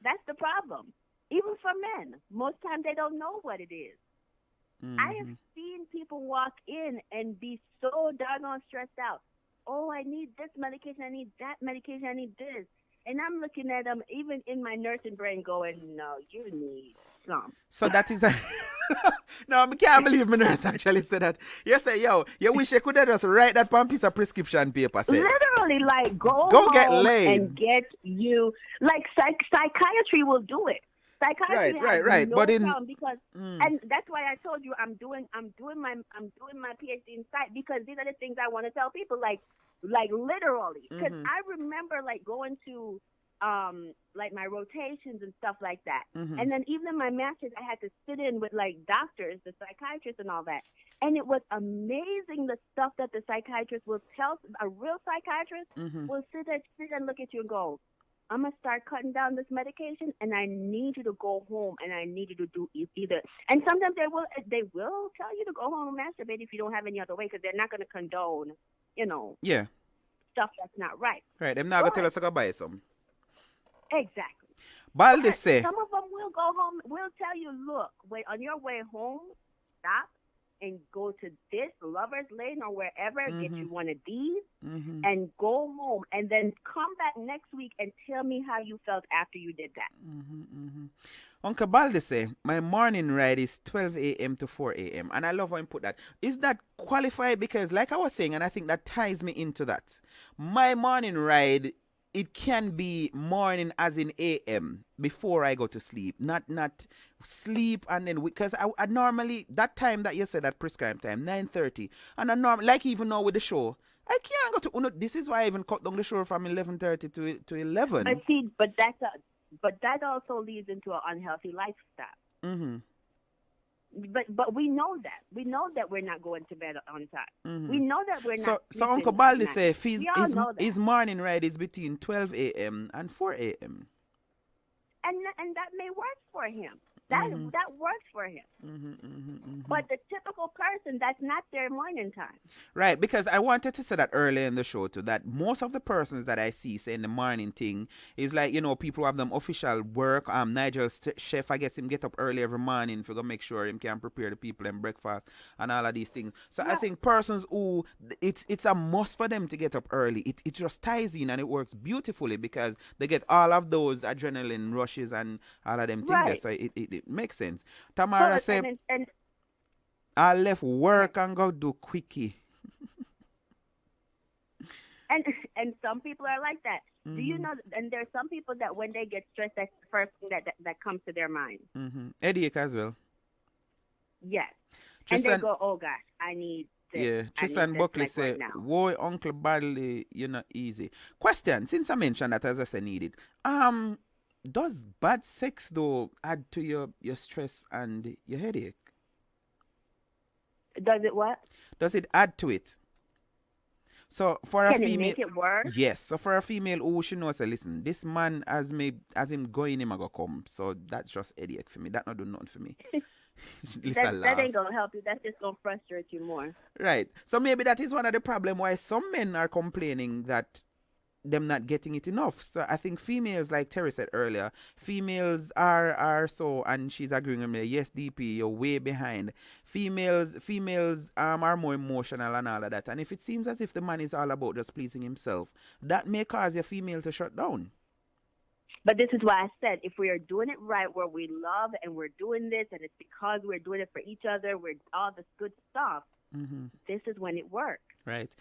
Speaker 8: That's the problem. Even for men, most times they don't know what it is. I have seen people walk in and be so doggone stressed out. Oh, I need this medication, I need that medication, I need this. And I'm looking at them, even in my nursing brain, going, no, you need some.
Speaker 6: So that is a... No, I can't believe my nurse actually said that. You say, yo, you wish you could have just write that on piece of prescription paper. Say.
Speaker 8: Literally, like, go
Speaker 6: get
Speaker 8: home
Speaker 6: laid.
Speaker 8: and get you... Like, psychiatry will do it. Psychiatry
Speaker 6: right.
Speaker 8: No
Speaker 6: but
Speaker 8: problem because, and that's why I told you I'm doing my PhD in psych because these are the things I want to tell people, like literally. Because I remember like going to like my rotations and stuff like that, and then even in my master's I had to sit in with like doctors, the psychiatrists, and all that, and it was amazing the stuff that the psychiatrist will tell. A real psychiatrist will sit and look at you and go, I'm going to start cutting down this medication, and I need you to go home, and I need you to do either. And sometimes they will tell you to go home and masturbate if you don't have any other way, because they're not going to condone, stuff that's not right.
Speaker 6: Right. They're not going to tell us to go buy some.
Speaker 8: Exactly.
Speaker 6: Baldy say.
Speaker 8: Some of them will go home, will tell you, look, on your way home, stop and go to this Lover's Lane or wherever, get you one of these, and go home, and then come back next week and tell me how you felt after you did that.
Speaker 6: Uncle Balde say, my morning ride is 12 a.m. to 4 a.m. And I love how you put that. Is that qualified? Because like I was saying, and I think that ties me into that, my morning ride, it can be morning as in a.m. before I go to sleep. Not sleep and then, because I normally, that time that you said, that prescribed time, 9:30. And I normally, like even now with the show, I can't go to Uno. This is why I even cut down the show from 11:30 to 11.
Speaker 8: But see, but that also leads into an unhealthy lifestyle.
Speaker 6: Mm-hmm.
Speaker 8: But we know that. We know that we're not going to bed on time.
Speaker 6: Mm-hmm.
Speaker 8: We know that we're not.
Speaker 6: So
Speaker 8: sleeping
Speaker 6: Uncle Baldi
Speaker 8: at night.
Speaker 6: say if
Speaker 8: We all know that.
Speaker 6: his morning ride is between 12 a.m. and 4 a.m.
Speaker 8: And that may work for him. That works for him. But the typical person, that's not their morning time.
Speaker 6: Right, because I wanted to say that earlier in the show too, that most of the persons that I see saying the morning thing is like, people who have them official work. Nigel Chef, I guess him get up early every morning for go make sure him can prepare the people and breakfast and all of these things. So I think persons who it's a must for them to get up early. It just ties in and it works beautifully because they get all of those adrenaline rushes and all of them things.
Speaker 8: Right.
Speaker 6: There. So it makes sense. Tamara
Speaker 8: But-
Speaker 6: said,
Speaker 8: and
Speaker 6: I left work and go do quickie.
Speaker 8: and some people are like that. Do you know? And there's some people that when they get stressed, that's the first thing that comes to their mind.
Speaker 6: Headache as well.
Speaker 8: Yes.
Speaker 6: Tristan-
Speaker 8: And they go, "Oh gosh, I need this.
Speaker 6: Yeah,
Speaker 8: I need
Speaker 6: Tristan
Speaker 8: this,
Speaker 6: Buckley
Speaker 8: like,
Speaker 6: say,
Speaker 8: right now."
Speaker 6: "Whoa, Uncle Badly, you're not easy." Question: since I mentioned that as I said needed, does bad sex though add to your stress and your headache?
Speaker 8: Does it what?
Speaker 6: Does it add to it? So for a
Speaker 8: Can it
Speaker 6: female,
Speaker 8: make it worse?
Speaker 6: yes. So for a female who she knows, say, listen, this man as him going him a go come. So that's just headache for me. That not do nothing for me. Listen,
Speaker 8: That ain't gonna help you. That's just gonna frustrate you more.
Speaker 6: right. So maybe that is one of the problem why some men are complaining that them not getting it enough. So I think females, like Terry said earlier, females are so, and she's agreeing with me. Yes, DP, you're way behind. Females are more emotional and all of that. And if it seems as if the man is all about just pleasing himself, that may cause your female to shut down.
Speaker 8: But this is why I said if we are doing it right, where we love and we're doing this, and it's because we're doing it for each other, we're all this good stuff. This is when it works.
Speaker 6: Right.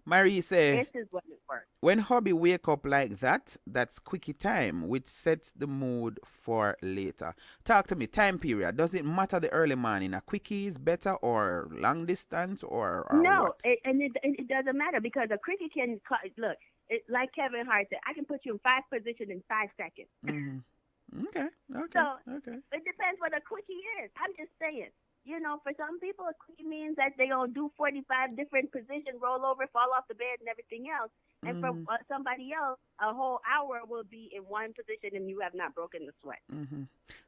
Speaker 6: Marie say,
Speaker 8: This is when it works.
Speaker 6: when hubby wake up like that, that's quickie time, which sets the mood for later. Talk to me, time period. Does it matter the early morning? A quickie is better or long distance or
Speaker 8: No,
Speaker 6: what?
Speaker 8: it doesn't matter because a cricket can look. Like Kevin Hart said, I can put you in 5 positions in 5 seconds.
Speaker 6: Okay.
Speaker 8: So
Speaker 6: Okay.
Speaker 8: it depends what a quickie is. I'm just saying. For some people, a quickie means that they're going to do 45 different positions, roll over, fall off the bed, and everything else. And for somebody else, a whole hour will be in one position and you have not broken the sweat.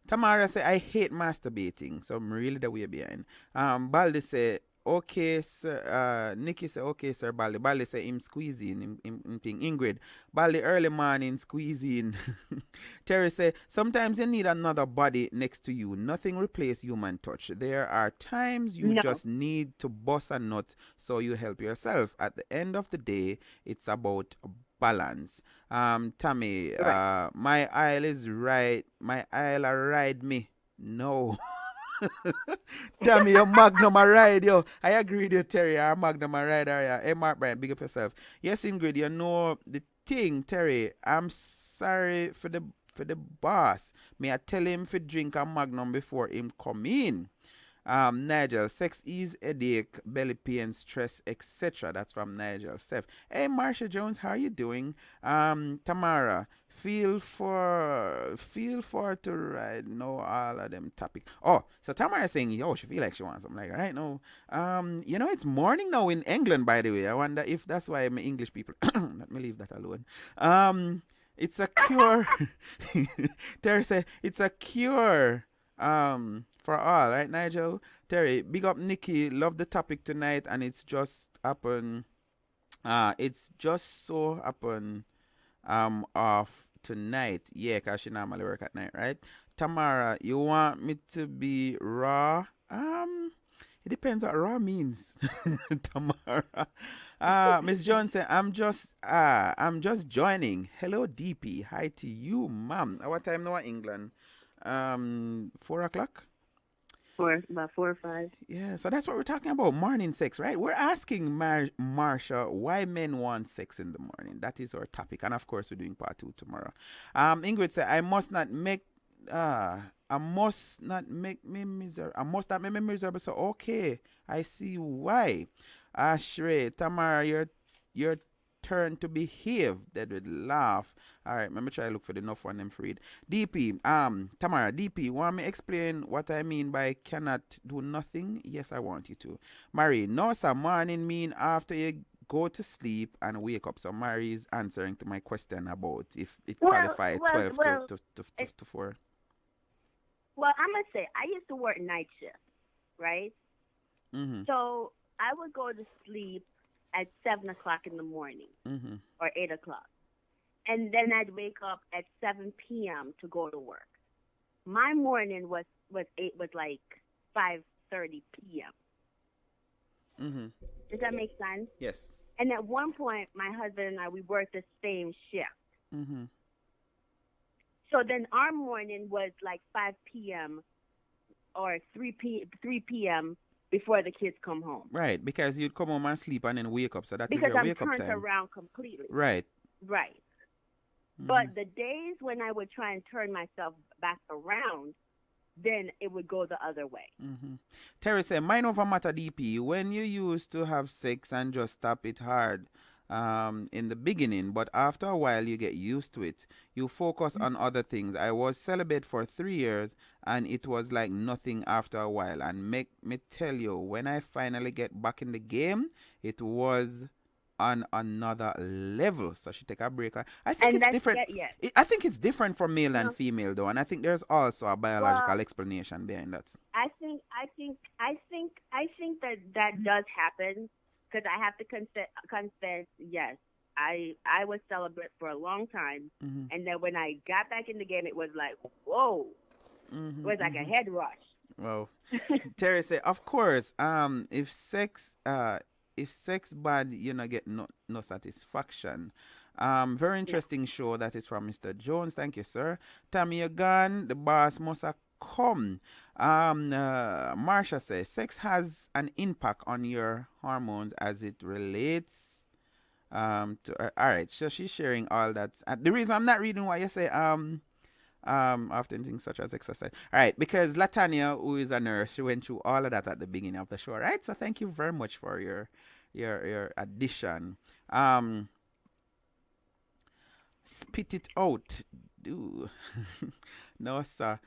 Speaker 6: Tamara say, I hate masturbating, so I'm really the way behind. Baldi say, okay, sir. Nikki say, okay, sir. Baldi. Baldi say, him squeezing, him thing. Ingrid, Baldi early morning squeezing. Terry say, sometimes you need another body next to you. Nothing replace human touch. There are times you just need to bust a nut so you help yourself. At the end of the day, it's about balance. Tammy, my aisle is right. My aisle ride me. No. Tammy, your Magnum a ride, yo. I agree with you, Terry. Our Magnum a ride, yeah. Hey, Mark Bryant, big up yourself. Yes, Ingrid, you know the thing, Terry. I'm sorry for the boss. May I tell him to drink a Magnum before him come in? Nigel, sex is headache, belly pain, stress, etc. That's from Nigel. Seth. Hey, Marsha Jones, how are you doing? Tamara, feel for to ride. No, all of them topic. Oh, so Tamara is saying, yo, she feel like she wants something like right now. It's morning now in England, by the way. I wonder if that's why my English people. Let me leave that alone. It's a cure. Terry said it's a cure. For all, right, Nigel? Terry, big up Nikki. Love the topic tonight, and it's just happen. It's just so happen. Off tonight. Yeah, cause she normally work at night, right? Tamara, you want me to be raw? It depends what raw means. Tamara. Miss Johnson, I'm just joining. Hello, DP. Hi to you, ma'am. What time now in England? 4 o'clock?
Speaker 8: About 4 or 5.
Speaker 6: Yeah, so that's what we're talking about, morning sex, right? We're asking Marsha why men want sex in the morning. That is our topic, and of course, we're doing part 2 tomorrow. Ingrid said, I must not make me miserable. So okay, I see why. Ashray, Tamara, your turn to behave. That would laugh. All right, let me try to look for the enough one them for read. DP, Tamara, DP, want me explain what I mean by cannot do nothing? Yes, I want you to. Marie, no, sir, morning mean after you go to sleep and wake up. So Marie is answering to my question about if it qualifies 12 to 4.
Speaker 8: Well, I'm going to say, I used to work night shift, right?
Speaker 6: Mm-hmm.
Speaker 8: So I would go to sleep at 7 o'clock in the morning or 8 o'clock. And then I'd wake up at 7 p.m. to go to work. My morning was like 5:30 p.m.
Speaker 6: Mm-hmm.
Speaker 8: Does that make sense?
Speaker 6: Yes.
Speaker 8: And at one point, my husband and I, we worked the same shift.
Speaker 6: Mm-hmm.
Speaker 8: So then our morning was like 5 p.m. or 3 p.m. before the kids come home.
Speaker 6: Right, because you'd come home and sleep and then wake up. So that is
Speaker 8: because
Speaker 6: your
Speaker 8: I'm
Speaker 6: wake up
Speaker 8: turned
Speaker 6: time.
Speaker 8: around completely.
Speaker 6: Right.
Speaker 8: Right. But the days when I would try and turn myself back around, then it would go the other way.
Speaker 6: Mm-hmm. Terry said, mind over matter, DP. When you used to have sex and just stop it hard in the beginning, but after a while you get used to it. You focus on other things. I was celibate for 3 years and it was like nothing after a while. And make me tell you, when I finally get back in the game, it was on another level. So she take a break. I think it's different. I think it's different for male and female though, and I think there's also a biological explanation behind that.
Speaker 8: I think that does happen because I have to confess. Yes, I was celibate for a long time, and then when I got back in the game, it was like whoa, it was like a head rush.
Speaker 6: Well, Terry said, of course, if sex bad, you know, get no satisfaction. Very interesting show. That is from Mr. Jones. Thank you, sir. Tammy, you're gone. The boss must have come. Marsha says, sex has an impact on your hormones as it relates to... all right, so she's sharing all that. The reason I'm not reading what you say, often things such as exercise. All right, because Latanya, who is a nurse, she went through all of that at the beginning of the show, right? So thank you very much for your addition. Spit it out. Do no, sir.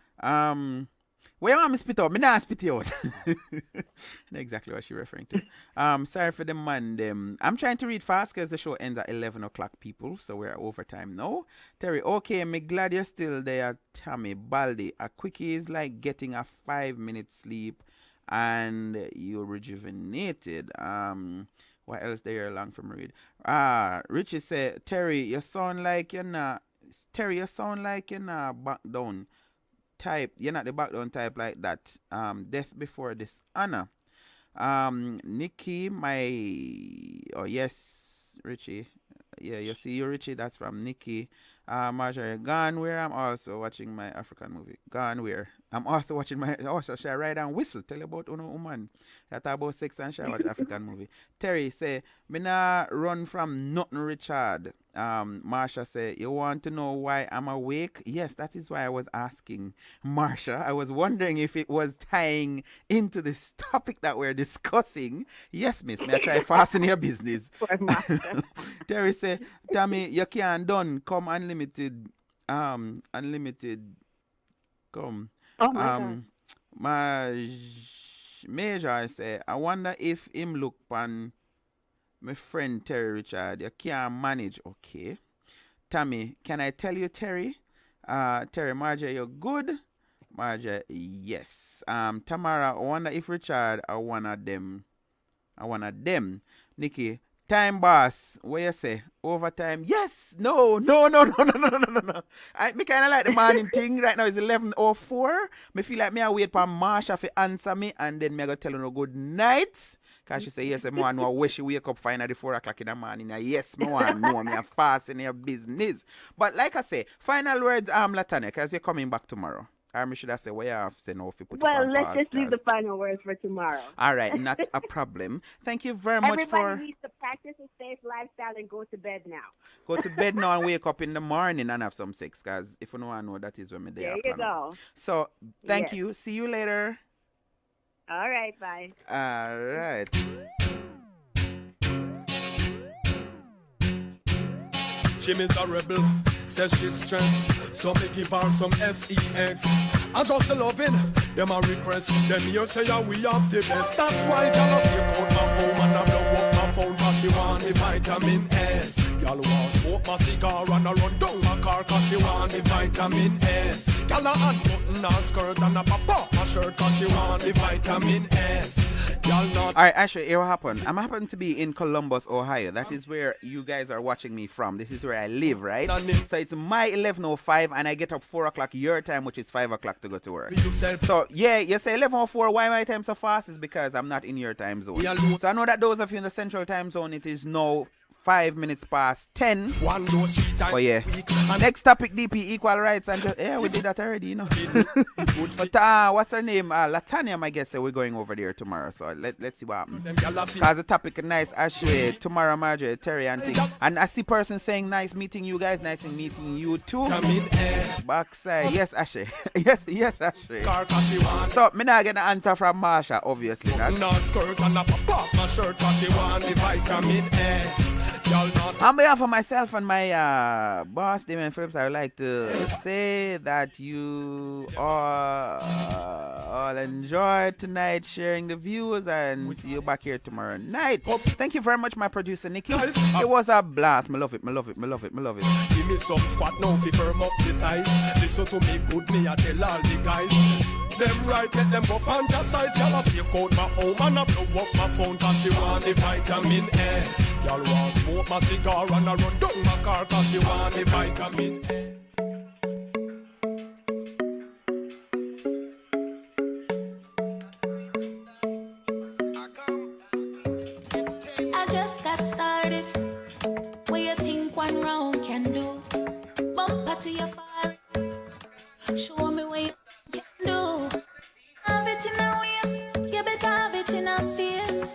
Speaker 6: Where you want me spit out? Me not spit it out. Not exactly what she's referring to. Sorry for the man. I'm trying to read fast because the show ends at 11 o'clock, people. So we're overtime now. Terry, okay, me glad you're still there. Tammy, Baldi, a quickie is like getting a 5-minute sleep and you're rejuvenated. What else there long from read? Richie said, Terry, you sound like you're not back down type. You're not the back down type like that. Death before dishonor. Nikki, yes, Richie. Yeah, you see you, Richie. That's from Nikki. Marjorie, Gone Where. I'm also watching my African movie. Gone Where. I'm also watching my... Also, shall I ride and whistle? Tell you about Uno Woman. I talk about sex and shall I watch African movie. Terry say, me nah run from nothing, Richard. Marsha say, you want to know why I'm awake? Yes, that is why I was asking Marsha. I was wondering if it was tying into this topic that we're discussing. Yes, miss. May I try fasten your business? Terry say, Tammy, you can't done. Come unlimited. Unlimited. Come.
Speaker 8: Oh my God.
Speaker 6: My major, I say, I wonder if him look pan my friend Terry Richard. You can't manage. Okay. Tammy, can I tell you, Terry? Terry, Marjorie, you're good. Marjorie, yes. Tamara, I wonder if Richard are one of them. Nikki, time boss, what you say? Overtime? Yes. No. I me kind of like the morning thing. Right now it's 11:04. Me feel like me I wait for Marsha to answer me and then me I go tell her no good night. Cause she say yes, I want to know where she wake up finally 4 o'clock in the morning. Yes, me want to know me a fast in your business. But like I say, final words, Latanya, cause you're coming back tomorrow. Or should I say, what you have to say now if you put
Speaker 8: Well, let's just leave the final words for tomorrow.
Speaker 6: All right, not a problem. Thank you very much
Speaker 8: Everybody needs to practice a safe lifestyle and go to bed now.
Speaker 6: Go to bed now and wake up in the morning and have some sex, because if you don't want to know, that is when me there.
Speaker 8: There you go.
Speaker 6: So, thank you. See you later.
Speaker 8: All right, bye.
Speaker 6: All right.
Speaker 5: She miserable, says she's stressed. So me give her some sex. I just loving them a request. Them here say yeah, we have the best. That's why y'all stay out my home and I blow up my phone 'cause she want the vitamin S. Y'all want smoke my cigar and I run down my car 'cause she want the vitamin S. Y'all a unbutton her skirt and I pop off my shirt 'cause she want the vitamin S. Y'all not.
Speaker 6: Alright, Ashley, here what happened. I'm happen to be in Columbus, Ohio. That is where you guys are watching me from. This is where I live, right? So it's my 11:05 and I get up 4 o'clock your time, which is 5 o'clock to go to work. So yeah, you say 11:04. Why my time so fast? Is because I'm not in your time zone. So I know that those of you in the central time zone, it is now 5 minutes past 10. Oh yeah. Next topic, DP, equal rights, and yeah, we did that already, you know. But what's her name? Latanya, my guess. We're going over there tomorrow, so let's see what happens. Cause the topic is nice. Ashley, tomorrow, Marjorie, Terry, and thing. And I see person saying nice meeting you guys, nice meeting you too. Backside, yes, Ashley, yes, Ashley. So me not get the answer from Marsha, obviously. On behalf of myself and my boss, Damien Phillips, I would like to say that you all enjoyed tonight sharing the views and see you back here tomorrow night. Thank you very much, my producer, Nikki. It was a blast. Me love it.
Speaker 5: Give me some squat now fi firm up the ties. Listen to me good, me I tell all the guys. Them right, let them go fantasize. Y'all a speak out my home and I blow up my phone 'cause she want the vitamin S. Y'all want smoke my cigar and I run down my car 'cause she want the vitamin S.
Speaker 9: I just got started. What you think one round can do? Bumper to your fire. Show me what you can do. Have it in a waist. You better have it in a face.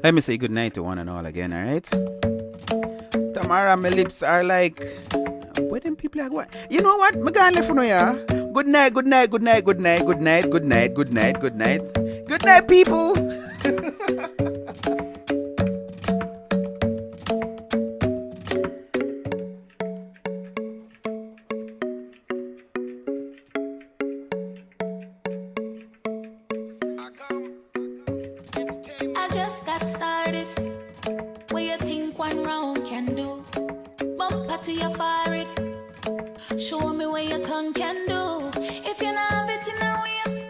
Speaker 6: Let me say good night to one and all again, alright? Tamara, my lips are like, where them people are going? You know what? Me gonna left for no ya. Good night, good night, good night, good night, good night, good night, good night, good night. Good night, people.
Speaker 9: I just got started. What you think one round can do? Bumper to your forehead. Show me what your tongue can do. If you not have it in a waist,